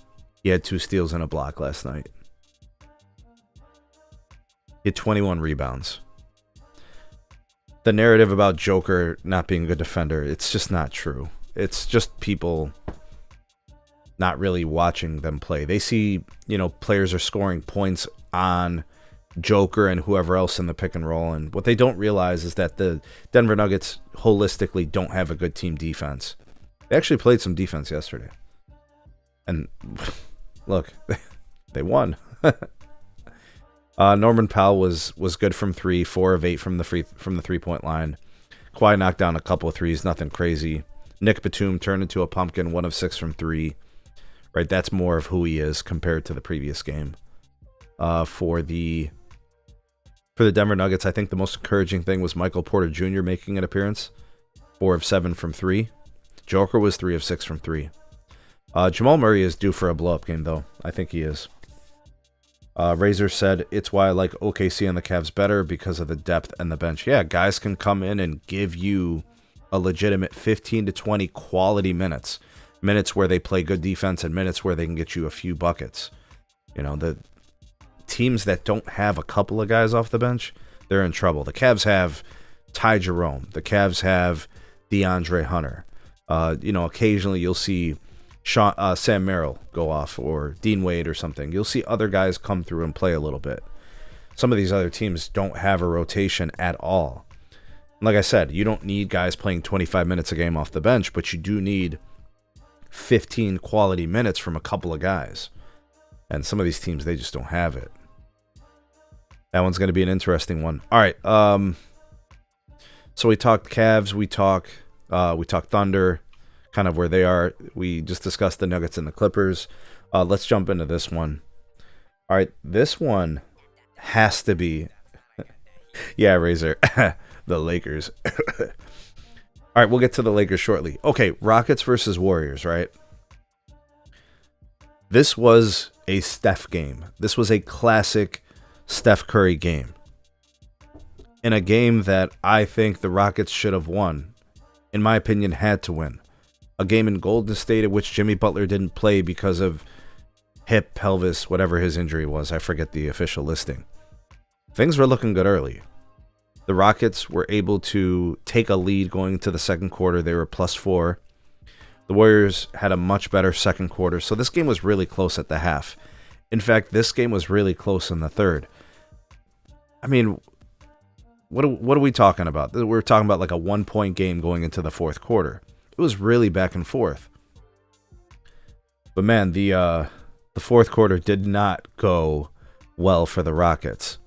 He had 2 steals and a block last night. He had 21 rebounds. The narrative about Joker not being a good defender, it's just not true. It's just people not really watching them play. They see, players are scoring points on Joker and whoever else in the pick and roll, and what they don't realize is that the Denver Nuggets holistically don't have a good team defense. They actually played some defense yesterday. And look, they won. Norman Powell was good from 3, 4 of 8 from the 3-point line. Kawhi knocked down a couple of threes, nothing crazy. Nick Batum turned into a pumpkin, 1 of 6 from 3. Right, that's more of who he is compared to the previous game. For the Denver Nuggets, I think the most encouraging thing was Michael Porter Jr. making an appearance. 4 of 7 from 3. Joker was 3 of 6 from 3. Jamal Murray is due for a blow-up game, though. I think he is. Razor said, it's why I like OKC and the Cavs better because of the depth and the bench. Yeah, guys can come in and give you a legitimate 15 to 20 quality minutes. Minutes where they play good defense and minutes where they can get you a few buckets. The teams that don't have a couple of guys off the bench, they're in trouble. The Cavs have Ty Jerome. The Cavs have DeAndre Hunter. Occasionally you'll see Sam Merrill go off, or Dean Wade or something. You'll see other guys come through and play a little bit. Some of these other teams don't have a rotation at all. Like I said, you don't need guys playing 25 minutes a game off the bench, but you do need 15 quality minutes from a couple of guys. And some of these teams, they just don't have it. That one's going to be an interesting one. All right. So we talked Cavs, we talked Thunder, kind of where they are. We just discussed the Nuggets and the Clippers. Let's jump into this one. All right, this one has to be, yeah, Razor, the Lakers. All right, we'll get to the Lakers shortly. Okay, Rockets versus Warriors, right? This was a Steph game. This was a classic Steph Curry game. In a game that I think the Rockets should have won. In my opinion, had to win. A game in Golden State at which Jimmy Butler didn't play because of hip, pelvis, whatever his injury was. I forget the official listing. Things were looking good early. The Rockets were able to take a lead going into the second quarter. They were +4. The Warriors had a much better second quarter. So this game was really close at the half. In fact, this game was really close in the third. I mean, what are we talking about? We're talking about like a 1-point game going into the fourth quarter. It was really back and forth. But man, the fourth quarter did not go well for the Rockets.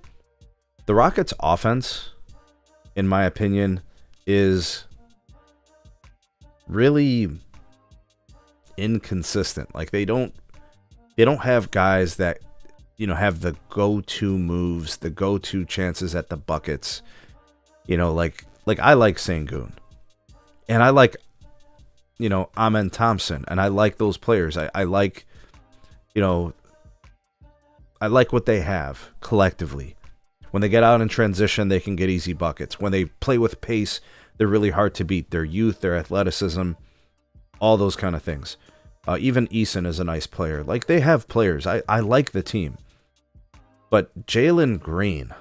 The Rockets' offense, in my opinion, is really inconsistent. Like they don't have guys that have the go-to moves, the go-to chances at the buckets. Like I like Sengun, and I like Amen Thompson, and I like those players. I like what they have collectively. When they get out in transition, they can get easy buckets. When they play with pace, they're really hard to beat. Their youth, their athleticism, all those kind of things. Even Eason is a nice player. Like, they have players. I like the team. But Jalen Green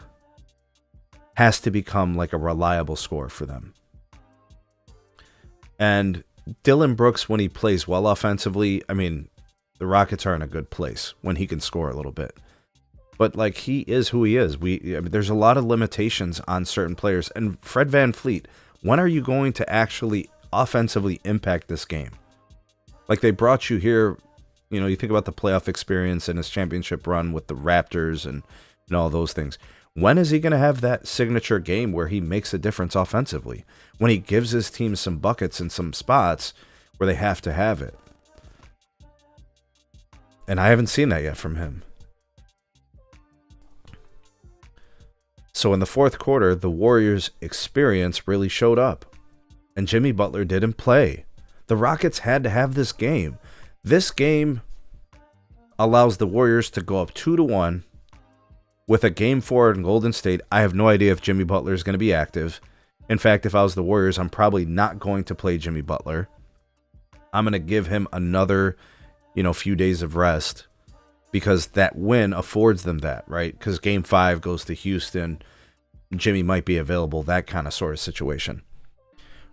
has to become like a reliable scorer for them. And Dylan Brooks, when he plays well offensively, I mean, the Rockets are in a good place when he can score a little bit. But like, he is who he is. There's a lot of limitations on certain players. And Fred VanVleet, When are you going to actually offensively impact this game? Like, they brought you here, you know, you think about the playoff experience and his championship run with the Raptors and all those things. When is he going to have that signature game where he makes a difference offensively? When he gives his team some buckets in some spots where they have to have it. And I haven't seen that yet from him. So in the fourth quarter, the Warriors' experience really showed up. And Jimmy Butler didn't play. The Rockets had to have this game. This game allows the Warriors to go up 2-1 with a game 4 in Golden State. I have no idea if Jimmy Butler is going to be active. In fact, if I was the Warriors, I'm probably not going to play Jimmy Butler. I'm going to give him another, few days of rest because that win affords them that, right? Because game 5 goes to Houston. Jimmy might be available, that kind of sort of situation.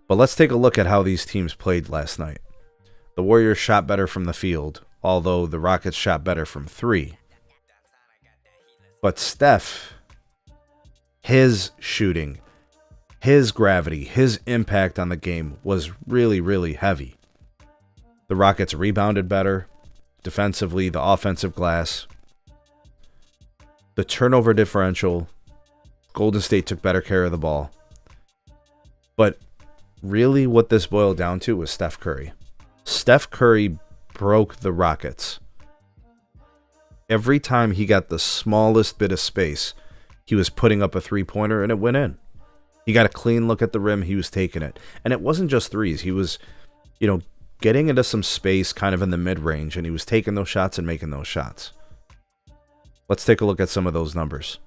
But let's take a look at how these teams played last night. The Warriors shot better from the field, although the Rockets shot better from 3. But Steph, his shooting, his gravity, his impact on the game was really, really heavy. The Rockets rebounded better. Defensively, the offensive glass. The turnover differential. Golden State took better care of the ball. But really what this boiled down to was Steph Curry. Steph Curry broke the Rockets. Every time he got the smallest bit of space, he was putting up a three-pointer and it went in. He got a clean look at the rim, he was taking it. And it wasn't just threes. He was, getting into some space kind of in the mid-range, and he was taking those shots and making those shots. Let's take a look at some of those numbers.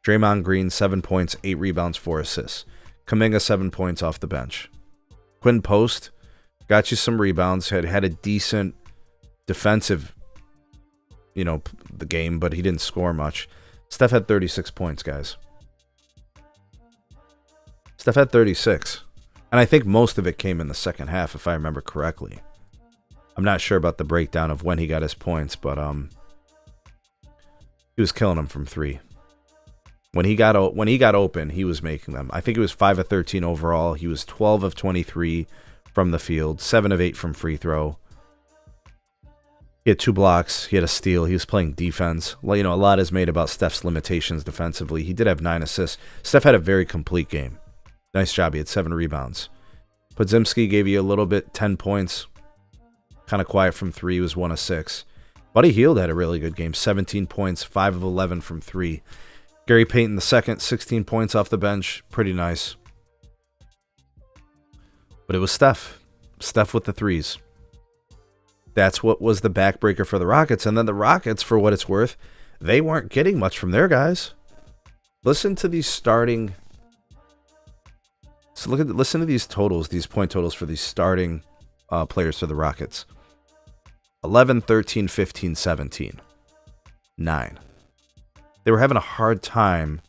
Draymond Green, 7 points, 8 rebounds, 4 assists. Kuminga, 7 points off the bench. Quinn Post got you some rebounds, had a decent defensive, the game, but he didn't score much. Steph had 36 points, guys. Steph had 36. And I think most of it came in the second half, if I remember correctly. I'm not sure about the breakdown of when he got his points, but he was killing them from 3. When he got open, he was making them. I think he was 5 of 13 overall. He was 12 of 23 from the field, 7 of 8 from free throw. He had 2 blocks. He had a steal. He was playing defense. Well, a lot is made about Steph's limitations defensively. He did have 9 assists. Steph had a very complete game. Nice job. He had 7 rebounds. Podziemski gave you a little bit, 10 points. Kind of quiet from 3. He was 1 of 6. Buddy Hield had a really good game. 17 points, 5 of 11 from 3. Gary Payton II, 16 points off the bench. Pretty nice. But it was Steph. Steph with the threes. That's what was the backbreaker for the Rockets. And then the Rockets, for what it's worth, they weren't getting much from their guys. Listen to these starting... So listen to these totals, these point totals for these starting players for the Rockets. 11, 13, 15, 17. 9. They were having a hard time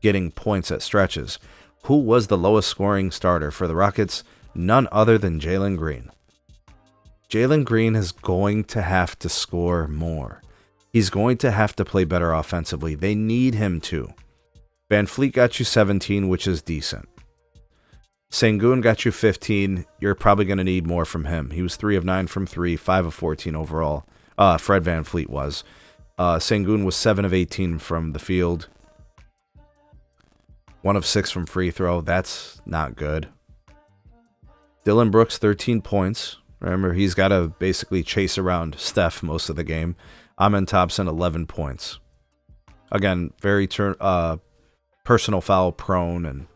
getting points at stretches. Who was the lowest scoring starter for the Rockets? None other than Jalen Green. Jalen Green is going to have to score more. He's going to have to play better offensively. They need him to. Van Fleet got you 17, which is decent. Sengun got you 15. You're probably going to need more from him. He was 3 of 9 from 3, 5 of 14 overall. Fred Van Fleet was. Sengun was 7 of 18 from the field. 1 of 6 from free throw. That's not good. Dylan Brooks, 13 points. Remember, he's got to basically chase around Steph most of the game. Amen Thompson, 11 points. Again, very personal foul prone, and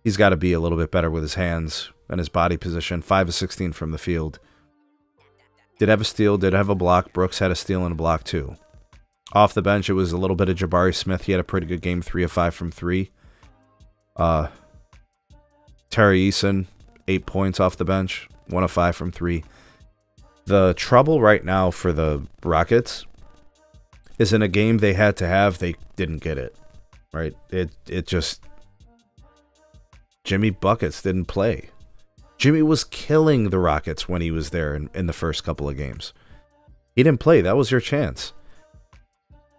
he's got to be a little bit better with his hands and his body position. 5 of 16 from the field. Did have a steal, did have a block. Brooks had a steal and a block too. Off the bench, it was a little bit of Jabari Smith. He had a pretty good game, 3 of 5 from 3. Terry Eason, 8 points off the bench, 1 of 5 from 3. The trouble right now for the Rockets is in a game they had to have, they didn't get it. Right? It just... Jimmy Buckets didn't play. Jimmy was killing the Rockets when he was there in the first couple of games. He didn't play. That was your chance.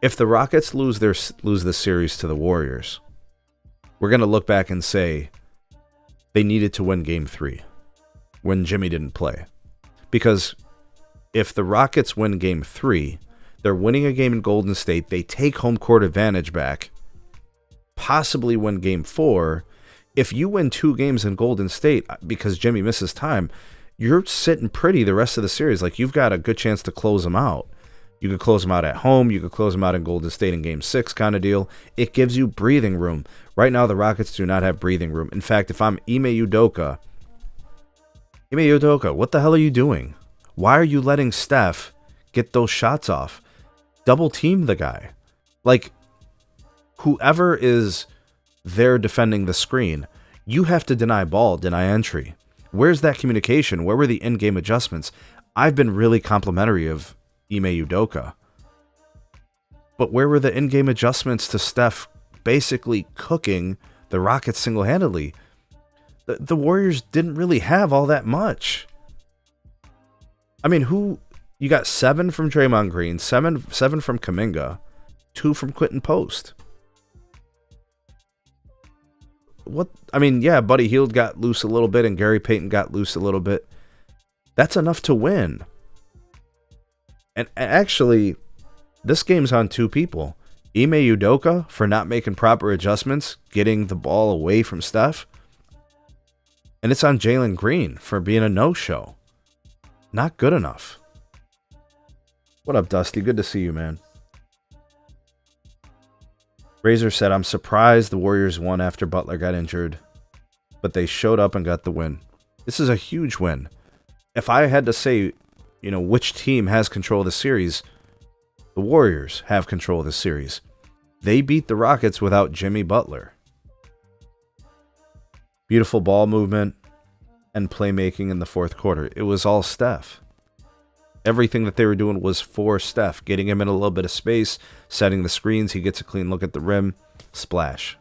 If the Rockets lose this series to the Warriors, we're going to look back and say, they needed to win game 3 when Jimmy didn't play. Because if the Rockets win game 3, they're winning a game in Golden State, they take home court advantage back, possibly win game 4. If you win 2 games in Golden State because Jimmy misses time, you're sitting pretty the rest of the series. Like, you've got a good chance to close them out. You could close them out at home. You could close them out in Golden State in game 6 kind of deal. It gives you breathing room. Right now, the Rockets do not have breathing room. In fact, if I'm Ime Udoka, what the hell are you doing? Why are you letting Steph get those shots off? Double team the guy. Like, whoever is there defending the screen, you have to deny ball, deny entry. Where's that communication? Where were the in-game adjustments? I've been really complimentary of Ime Udoka. But where were the in-game adjustments to Steph basically cooking the Rockets single-handedly? The Warriors didn't really have all that much. I mean, you got 7 from Draymond Green, 7 from Kuminga, 2 from Quentin Post. What? I mean, yeah, Buddy Hield got loose a little bit and Gary Payton got loose a little bit. That's enough to win. And actually, this game's on 2 people. Ime Udoka for not making proper adjustments, getting the ball away from Steph. And it's on Jalen Green for being a no-show. Not good enough. What up, Dusty? Good to see you, man. Razor said, I'm surprised the Warriors won after Butler got injured, but they showed up and got the win. This is a huge win. If I had to say, which team has control of the series, the Warriors have control of the series. They beat the Rockets without Jimmy Butler. Beautiful ball movement and playmaking in the fourth quarter. It was all Steph. Everything that they were doing was for Steph, getting him in a little bit of space, setting the screens. He gets a clean look at the rim. Splash,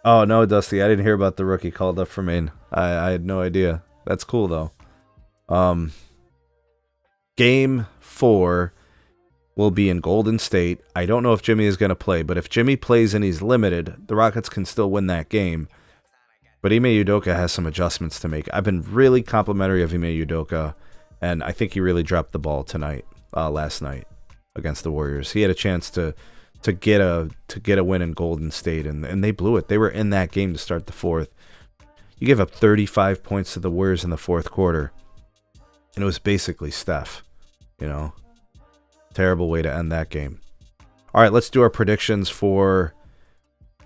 Oh, no, Dusty, I didn't hear about the rookie called up for Maine. I had no idea. That's cool, though. Game 4 will be in Golden State. I don't know if Jimmy is going to play, but if Jimmy plays and he's limited, the Rockets can still win that game. But Ime Udoka has some adjustments to make. I've been really complimentary of Ime Udoka, and I think he really dropped the ball last night against the Warriors. He had a chance to get a win in Golden State, and they blew it. They were in that game to start the fourth. You gave up 35 points to the Warriors in the fourth quarter, and it was basically Steph. Terrible way to end that game. All right, let's do our predictions for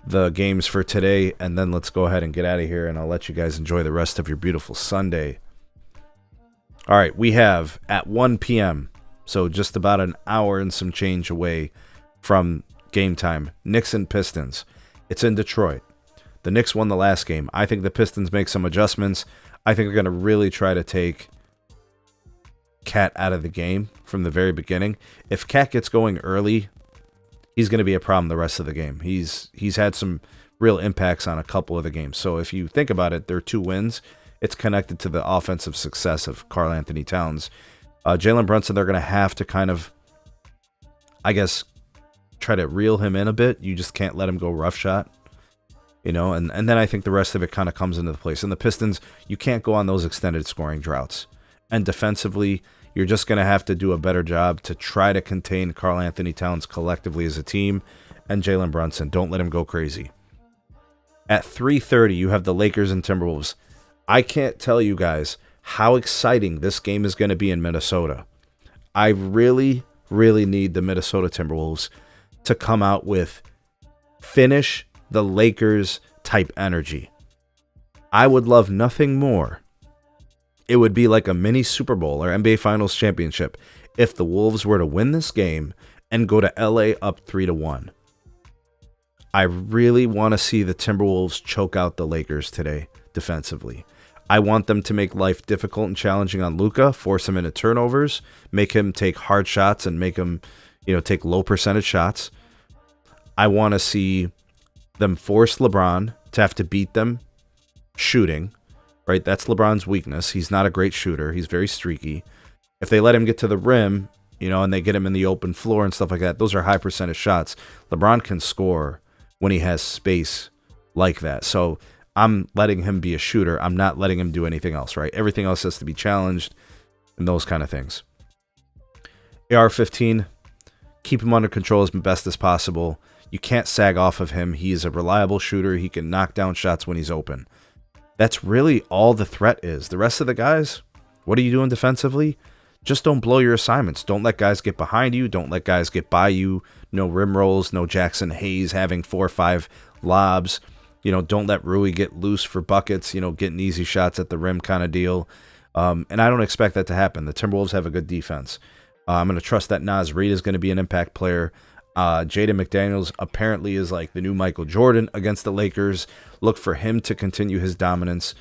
the games for today, and then let's go ahead and get out of here, and I'll let you guys enjoy the rest of your beautiful Sunday. All right, we have at 1 p.m., so just about an hour and some change away from game time, Knicks and Pistons. It's in Detroit. The Knicks won the last game. I think the Pistons make some adjustments. I think they're going to really try to take Cat out of the game from the very beginning. If Cat gets going early, he's going to be a problem the rest of the game. He's had some real impacts on a couple of the games. So if you think about it, there are 2 wins. It's connected to the offensive success of Karl Anthony Towns. Jalen Brunson, they're going to have to kind of, I guess, try to reel him in a bit. You just can't let him go rough shot. And then I think the rest of it kind of comes into place. And the Pistons, you can't go on those extended scoring droughts. And defensively, you're just going to have to do a better job to try to contain Karl Anthony Towns collectively as a team and Jalen Brunson. Don't let him go crazy. At 3:30, you have the Lakers and Timberwolves. I can't tell you guys how exciting this game is going to be in Minnesota. I really, really need the Minnesota Timberwolves to come out with finish the Lakers type energy. I would love nothing more. It would be like a mini Super Bowl or NBA Finals championship if the Wolves were to win this game and go to LA up 3-1. I really want to see the Timberwolves choke out the Lakers today defensively. I want them to make life difficult and challenging on Luka, force him into turnovers, make him take hard shots and make him, take low percentage shots. I want to see them force LeBron to have to beat them shooting. Right, that's LeBron's weakness. He's not a great shooter. He's very streaky. If they let him get to the rim, and they get him in the open floor and stuff like that, those are high percentage shots. LeBron can score when he has space like that. So I'm letting him be a shooter. I'm not letting him do anything else, right? Everything else has to be challenged and those kind of things. AR-15, keep him under control as best as possible. You can't sag off of him. He is a reliable shooter. He can knock down shots when he's open. That's really all the threat is. The rest of the guys, what are you doing defensively? Just don't blow your assignments. Don't let guys get behind you. Don't let guys get by you. No rim rolls. No Jackson Hayes having 4 or 5 lobs. Don't let Rui get loose for buckets, getting easy shots at the rim kind of deal. And I don't expect that to happen. The Timberwolves have a good defense. I'm going to trust that Naz Reid is going to be an impact player. Jaden McDaniels apparently is like the new Michael Jordan against the Lakers. Look for him to continue his dominance.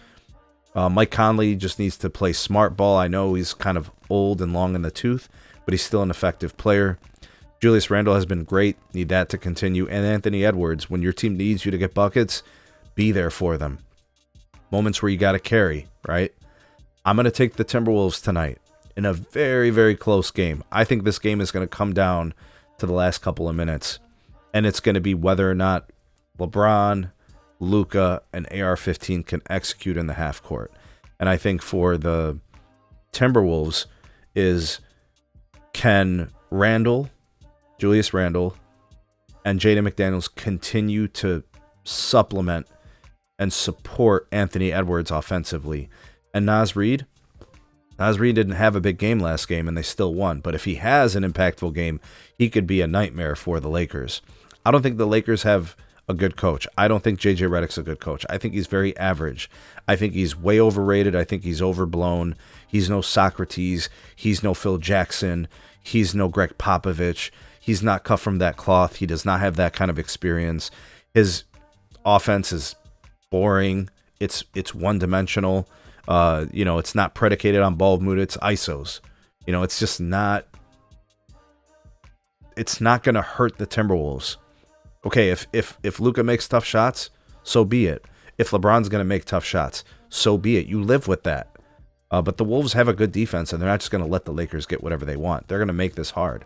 Mike Conley just needs to play smart ball. I know he's kind of old and long in the tooth, but he's still an effective player. Julius Randle has been great. Need that to continue. And Anthony Edwards, when your team needs you to get buckets, be there for them. Moments where you got to carry, right? I'm going to take the Timberwolves tonight in a very, very close game. I think this game is going to come down to the last couple of minutes, and it's going to be whether or not LeBron, Luka, and AR-15 can execute in the half court. And I think for the Timberwolves is, can Julius Randle, and Jaden McDaniels continue to supplement and support Anthony Edwards offensively. And Naz Reid didn't have a big game last game, and they still won. But if he has an impactful game, he could be a nightmare for the Lakers. I don't think the Lakers have a good coach. I don't think J.J. Redick's a good coach. I think he's very average. I think he's way overrated. I think he's overblown. He's no Socrates. He's no Phil Jackson. He's no Greg Popovich. He's not cut from that cloth. He does not have that kind of experience. His offense is boring. It's one-dimensional. It's not predicated on ball movement. It's ISOs. It's just not. It's not going to hurt the Timberwolves. Okay, if Luka makes tough shots, so be it. If LeBron's going to make tough shots, so be it. You live with that. But the Wolves have a good defense, and they're not just going to let the Lakers get whatever they want. They're going to make this hard.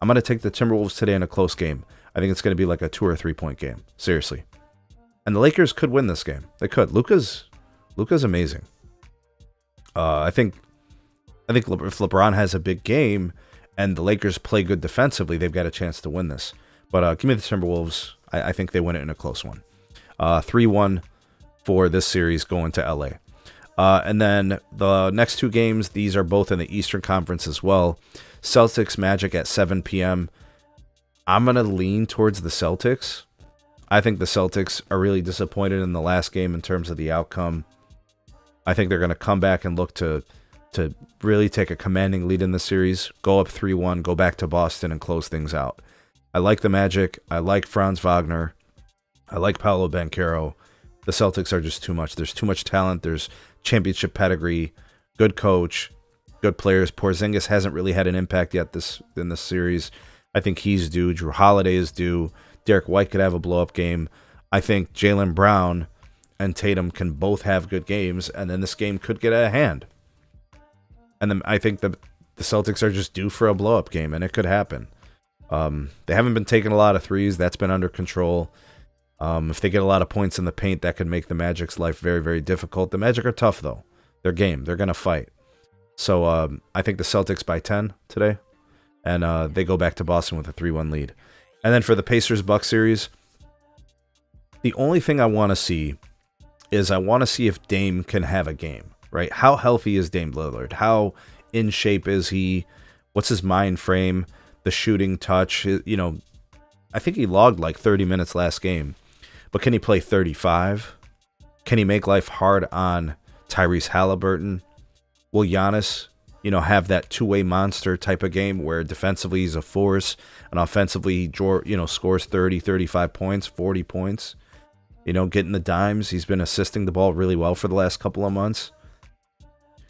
I'm going to take the Timberwolves today in a close game. I think it's going to be like a 2 or 3 point game. Seriously. And the Lakers could win this game. They could. Luka's amazing. I think if LeBron has a big game and the Lakers play good defensively, they've got a chance to win this. But give me the Timberwolves. I think they win it in a close one. 3-1 for this series going to LA. And then the next 2 games, these are both in the Eastern Conference as well. Celtics Magic at 7 p.m. I'm going to lean towards the Celtics. I think the Celtics are really disappointed in the last game in terms of the outcome. I think they're going to come back and look to really take a commanding lead in the series, go up 3-1, go back to Boston and close things out. I like the Magic. I like Franz Wagner. I like Paolo Banchero. The Celtics are just too much. There's too much talent. There's championship pedigree, good coach, good players. Porzingis hasn't really had an impact yet in this series. I think he's due. Drew Holiday is due. Derek White could have a blow-up game. I think Jaylen Brown and Tatum can both have good games, and then this game could get out of hand. And then I think the Celtics are just due for a blow-up game, and it could happen. They haven't been taking a lot of threes. That's been under control. If they get a lot of points in the paint, that could make the Magic's life very, very difficult. The Magic are tough, though. They're game. They're going to fight. So I think the Celtics by 10 today, and they go back to Boston with a 3-1 lead. And then for the Pacers-Bucks series, the only thing I want to see is I want to see if Dame can have a game, right? How healthy is Dame Lillard? How in shape is he? What's his mind frame? The shooting touch? I think he logged like 30 minutes last game. But can he play 35? Can he make life hard on Tyrese Halliburton? Will Giannis, have that two-way monster type of game where defensively he's a force and offensively he scores 30, 35 points, 40 points? Getting the dimes. He's been assisting the ball really well for the last couple of months.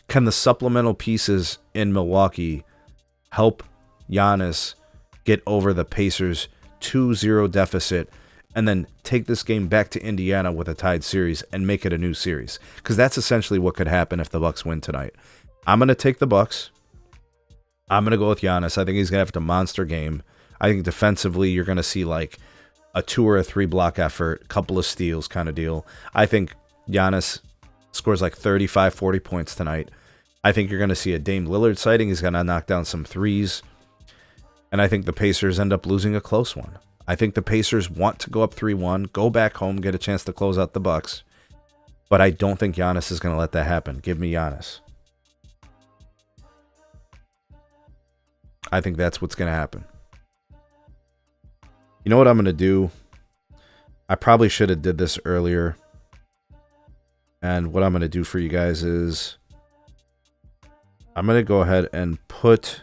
Can the supplemental pieces in Milwaukee help Giannis get over the Pacers' 2-0 deficit and then take this game back to Indiana with a tied series and make it a new series? Because that's essentially what could happen if the Bucks win tonight. I'm going to take the Bucks. I'm going to go with Giannis. I think he's going to have a monster game. I think defensively you're going to see like a 2 or a 3 block effort, couple of steals kind of deal. I think Giannis scores like 35, 40 points tonight. I think you're going to see a Dame Lillard sighting. He's going to knock down some threes. And I think the Pacers end up losing a close one. I think the Pacers want to go up 3-1, go back home, get a chance to close out the Bucks. But I don't think Giannis is going to let that happen. Give me Giannis. I think that's what's going to happen. You know what I'm going to do? I probably should have did this earlier. And what I'm going to do for you guys is I'm going to go ahead and put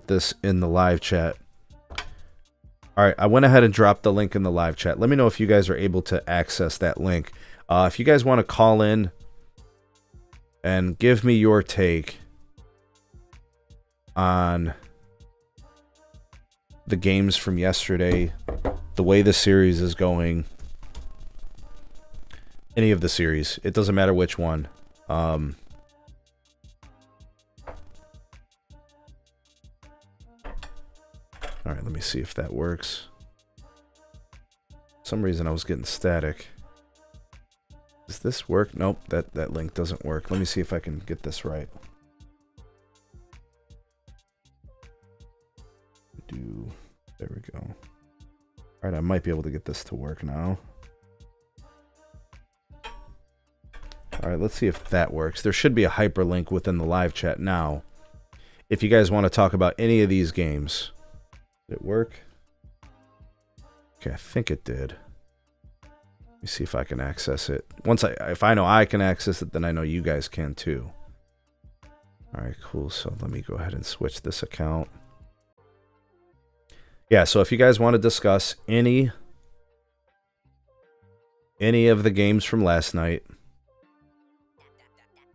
this in the live chat. All right, I went ahead and dropped the link in the live chat. Let me know if you guys are able to access that link. If you guys want to call in and give me your take on the games from yesterday, the way the series is going, any of the series, it doesn't matter which one. All right, let me see if that works. For some reason I was getting static. Does this work? Nope, that link doesn't work. Let me see if I can get this right. There we go. All right, I might be able to get this to work now. All right, let's see if that works. There should be a hyperlink within the live chat now. If you guys want to talk about any of these games. Did it work? Okay, I think it did. Let me see if I can access it. If I know I can access it, then I know you guys can too. All right, cool. So let me go ahead and switch this account. Yeah, so if you guys want to discuss any of the games from last night,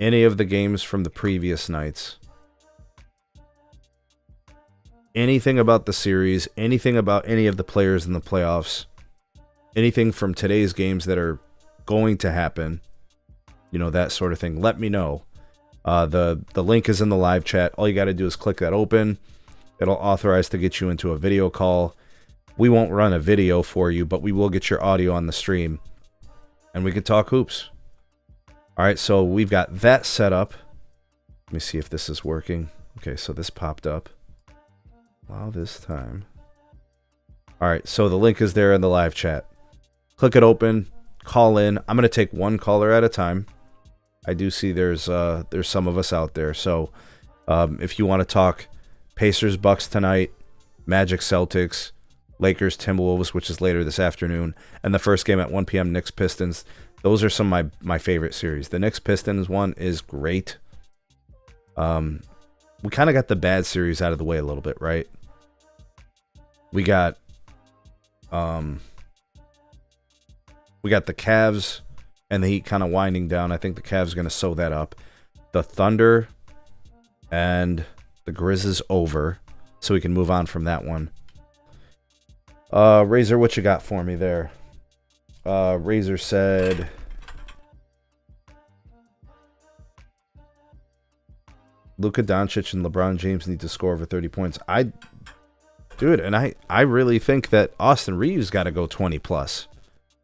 any of the games from the previous nights, anything about the series, anything about any of the players in the playoffs, anything from today's games that are going to happen, you know, that sort of thing, let me know. The link is in the live chat. All you got to do is click that open. It'll authorize to get you into a video call. We won't run a video for you, but we will get your audio on the stream. And we can talk hoops. All right, so we've got that set up. Let me see if this is working. Okay, so this popped up. Wow, this time. All right, so the link is there in the live chat. Click it open. Call in. I'm going to take one caller at a time. I do see there's some of us out there. So if you want to talk Pacers, Bucks tonight, Magic, Celtics, Lakers, Timberwolves, which is later this afternoon, and the first game at 1 p.m., Knicks, Pistons. Those are some of my favorite series. The Knicks, Pistons one is great. We kind of got the bad series out of the way a little bit, right? We got the Cavs and the Heat kind of winding down. I think the Cavs are going to sew that up. The Thunder and the Grizz is over, so we can move on from that one. Razor, what you got for me there? Razor said, Luka Doncic and LeBron James need to score over 30 points. I really think that Austin Reeves got to go 20 plus,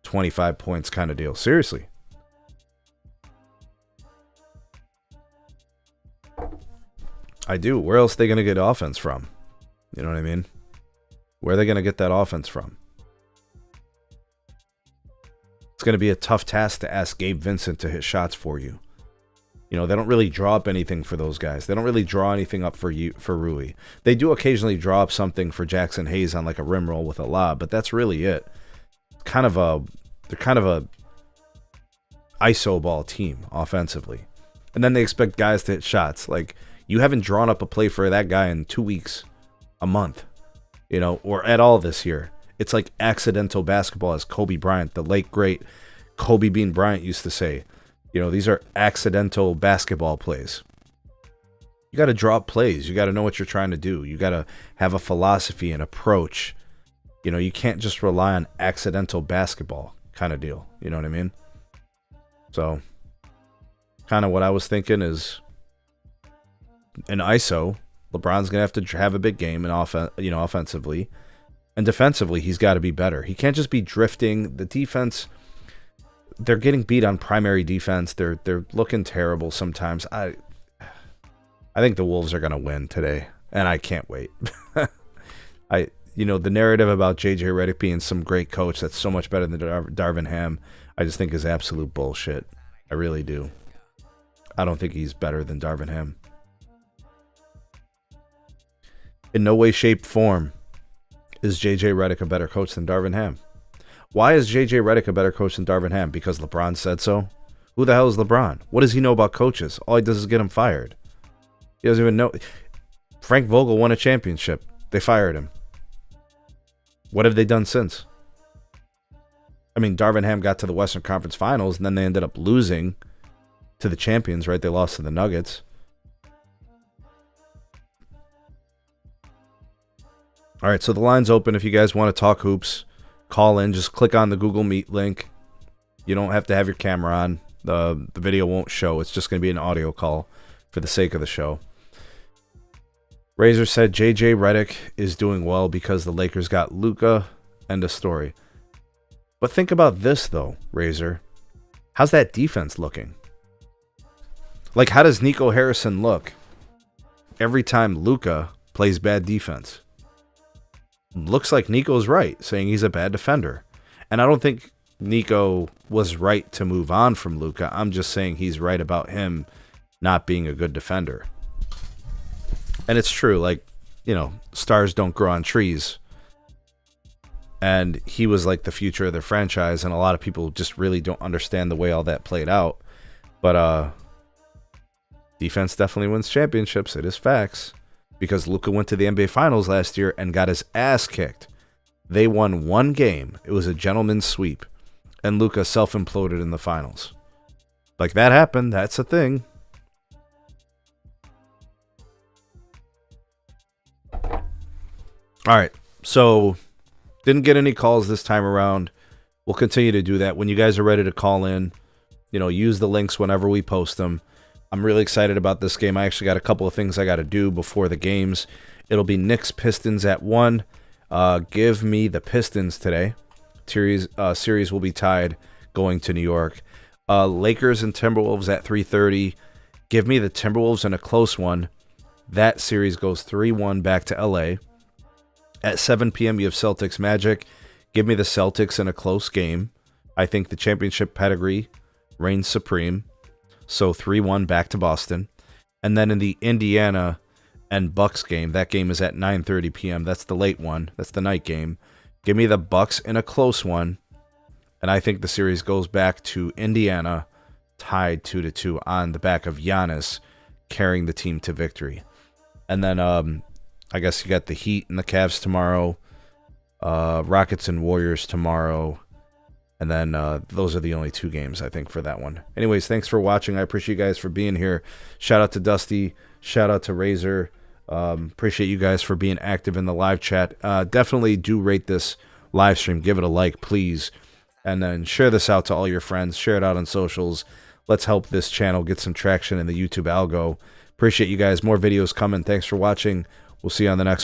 25 points kind of deal. Seriously. I do. Where else are they going to get offense from? You know what I mean? Where are they going to get that offense from? It's going to be a tough task to ask Gabe Vincent to hit shots for you. You know, they don't really draw up anything for those guys. They don't really draw anything up for Rui. They do occasionally draw up something for Jackson Hayes on like a rim roll with a lob, but that's really it. They're kind of a ISO ball team offensively. And then they expect guys to hit shots. Like, you haven't drawn up a play for that guy in 2 weeks, a month, you know, or at all this year. It's like accidental basketball, as Kobe Bryant, the late great Kobe Bean Bryant, used to say. You know, these are accidental basketball plays. You got to draw up plays. You got to know what you're trying to do. You got to have a philosophy and approach. You know, you can't just rely on accidental basketball kind of deal. You know what I mean? So, kind of what I was thinking is an ISO, LeBron's going to have to have a big game and offensively. And defensively, he's got to be better. He can't just be drifting. The defense, they're getting beat on primary defense. They're looking terrible sometimes. I think the Wolves are going to win today, and I can't wait. The narrative about J.J. Redick being some great coach that's so much better than Darvin Ham, I just think is absolute bullshit. I really do. I don't think he's better than Darvin Ham. In no way, shape, form is J.J. Redick a better coach than Darvin Ham. Why is J.J. Redick a better coach than Darvin Ham? Because LeBron said so? Who the hell is LeBron? What does he know about coaches? All he does is get him fired. He doesn't even know. Frank Vogel won a championship. They fired him. What have they done since? I mean, Darvin Ham got to the Western Conference Finals, and then they ended up losing to the champions, right? They lost to the Nuggets. All right, so the line's open. If you guys want to talk hoops, call in. Just click on the Google Meet link. You don't have to have your camera on. The video won't show. It's just going to be an audio call for the sake of the show. Razor said J.J. Redick is doing well because the Lakers got Luka. End of story. But think about this, though, Razor. How's that defense looking? Like, how does Nico Harrison look every time Luka plays bad defense? Looks like Nico's right, saying he's a bad defender. And I don't think Nico was right to move on from Luka. I'm just saying he's right about him not being a good defender. And it's true, like, stars don't grow on trees. And he was like the future of the franchise, and a lot of people just really don't understand the way all that played out. But defense definitely wins championships. It is facts. Because Luka went to the NBA Finals last year and got his ass kicked. They won one game. It was a gentleman's sweep. And Luka self-imploded in the finals. Like, that happened. That's a thing. All right, so didn't get any calls this time around. We'll continue to do that. When you guys are ready to call in, use the links whenever we post them. I'm really excited about this game. I actually got a couple of things I got to do before the games. It'll be Knicks Pistons at 1. Give me the Pistons today. Series will be tied going to New York. Lakers and Timberwolves at 3:30. Give me the Timberwolves in a close one. That series goes 3-1 back to LA. At 7 p.m., you have Celtics Magic. Give me the Celtics in a close game. I think the championship pedigree reigns supreme. So 3-1 back to Boston. And then in the Indiana and Bucks game, that game is at 9:30 p.m. That's the late one. That's the night game. Give me the Bucks in a close one. And I think the series goes back to Indiana, tied 2-2 on the back of Giannis carrying the team to victory. And then I guess you got the Heat and the Cavs tomorrow, Rockets and Warriors tomorrow, and then those are the only two games, I think, for that one. Anyways, thanks for watching. I appreciate you guys for being here. Shout out to Dusty. Shout out to Razor. Appreciate you guys for being active in the live chat. Definitely do rate this live stream. Give it a like, please. And then share this out to all your friends. Share it out on socials. Let's help this channel get some traction in the YouTube algo. Appreciate you guys. More videos coming. Thanks for watching. We'll see you on the next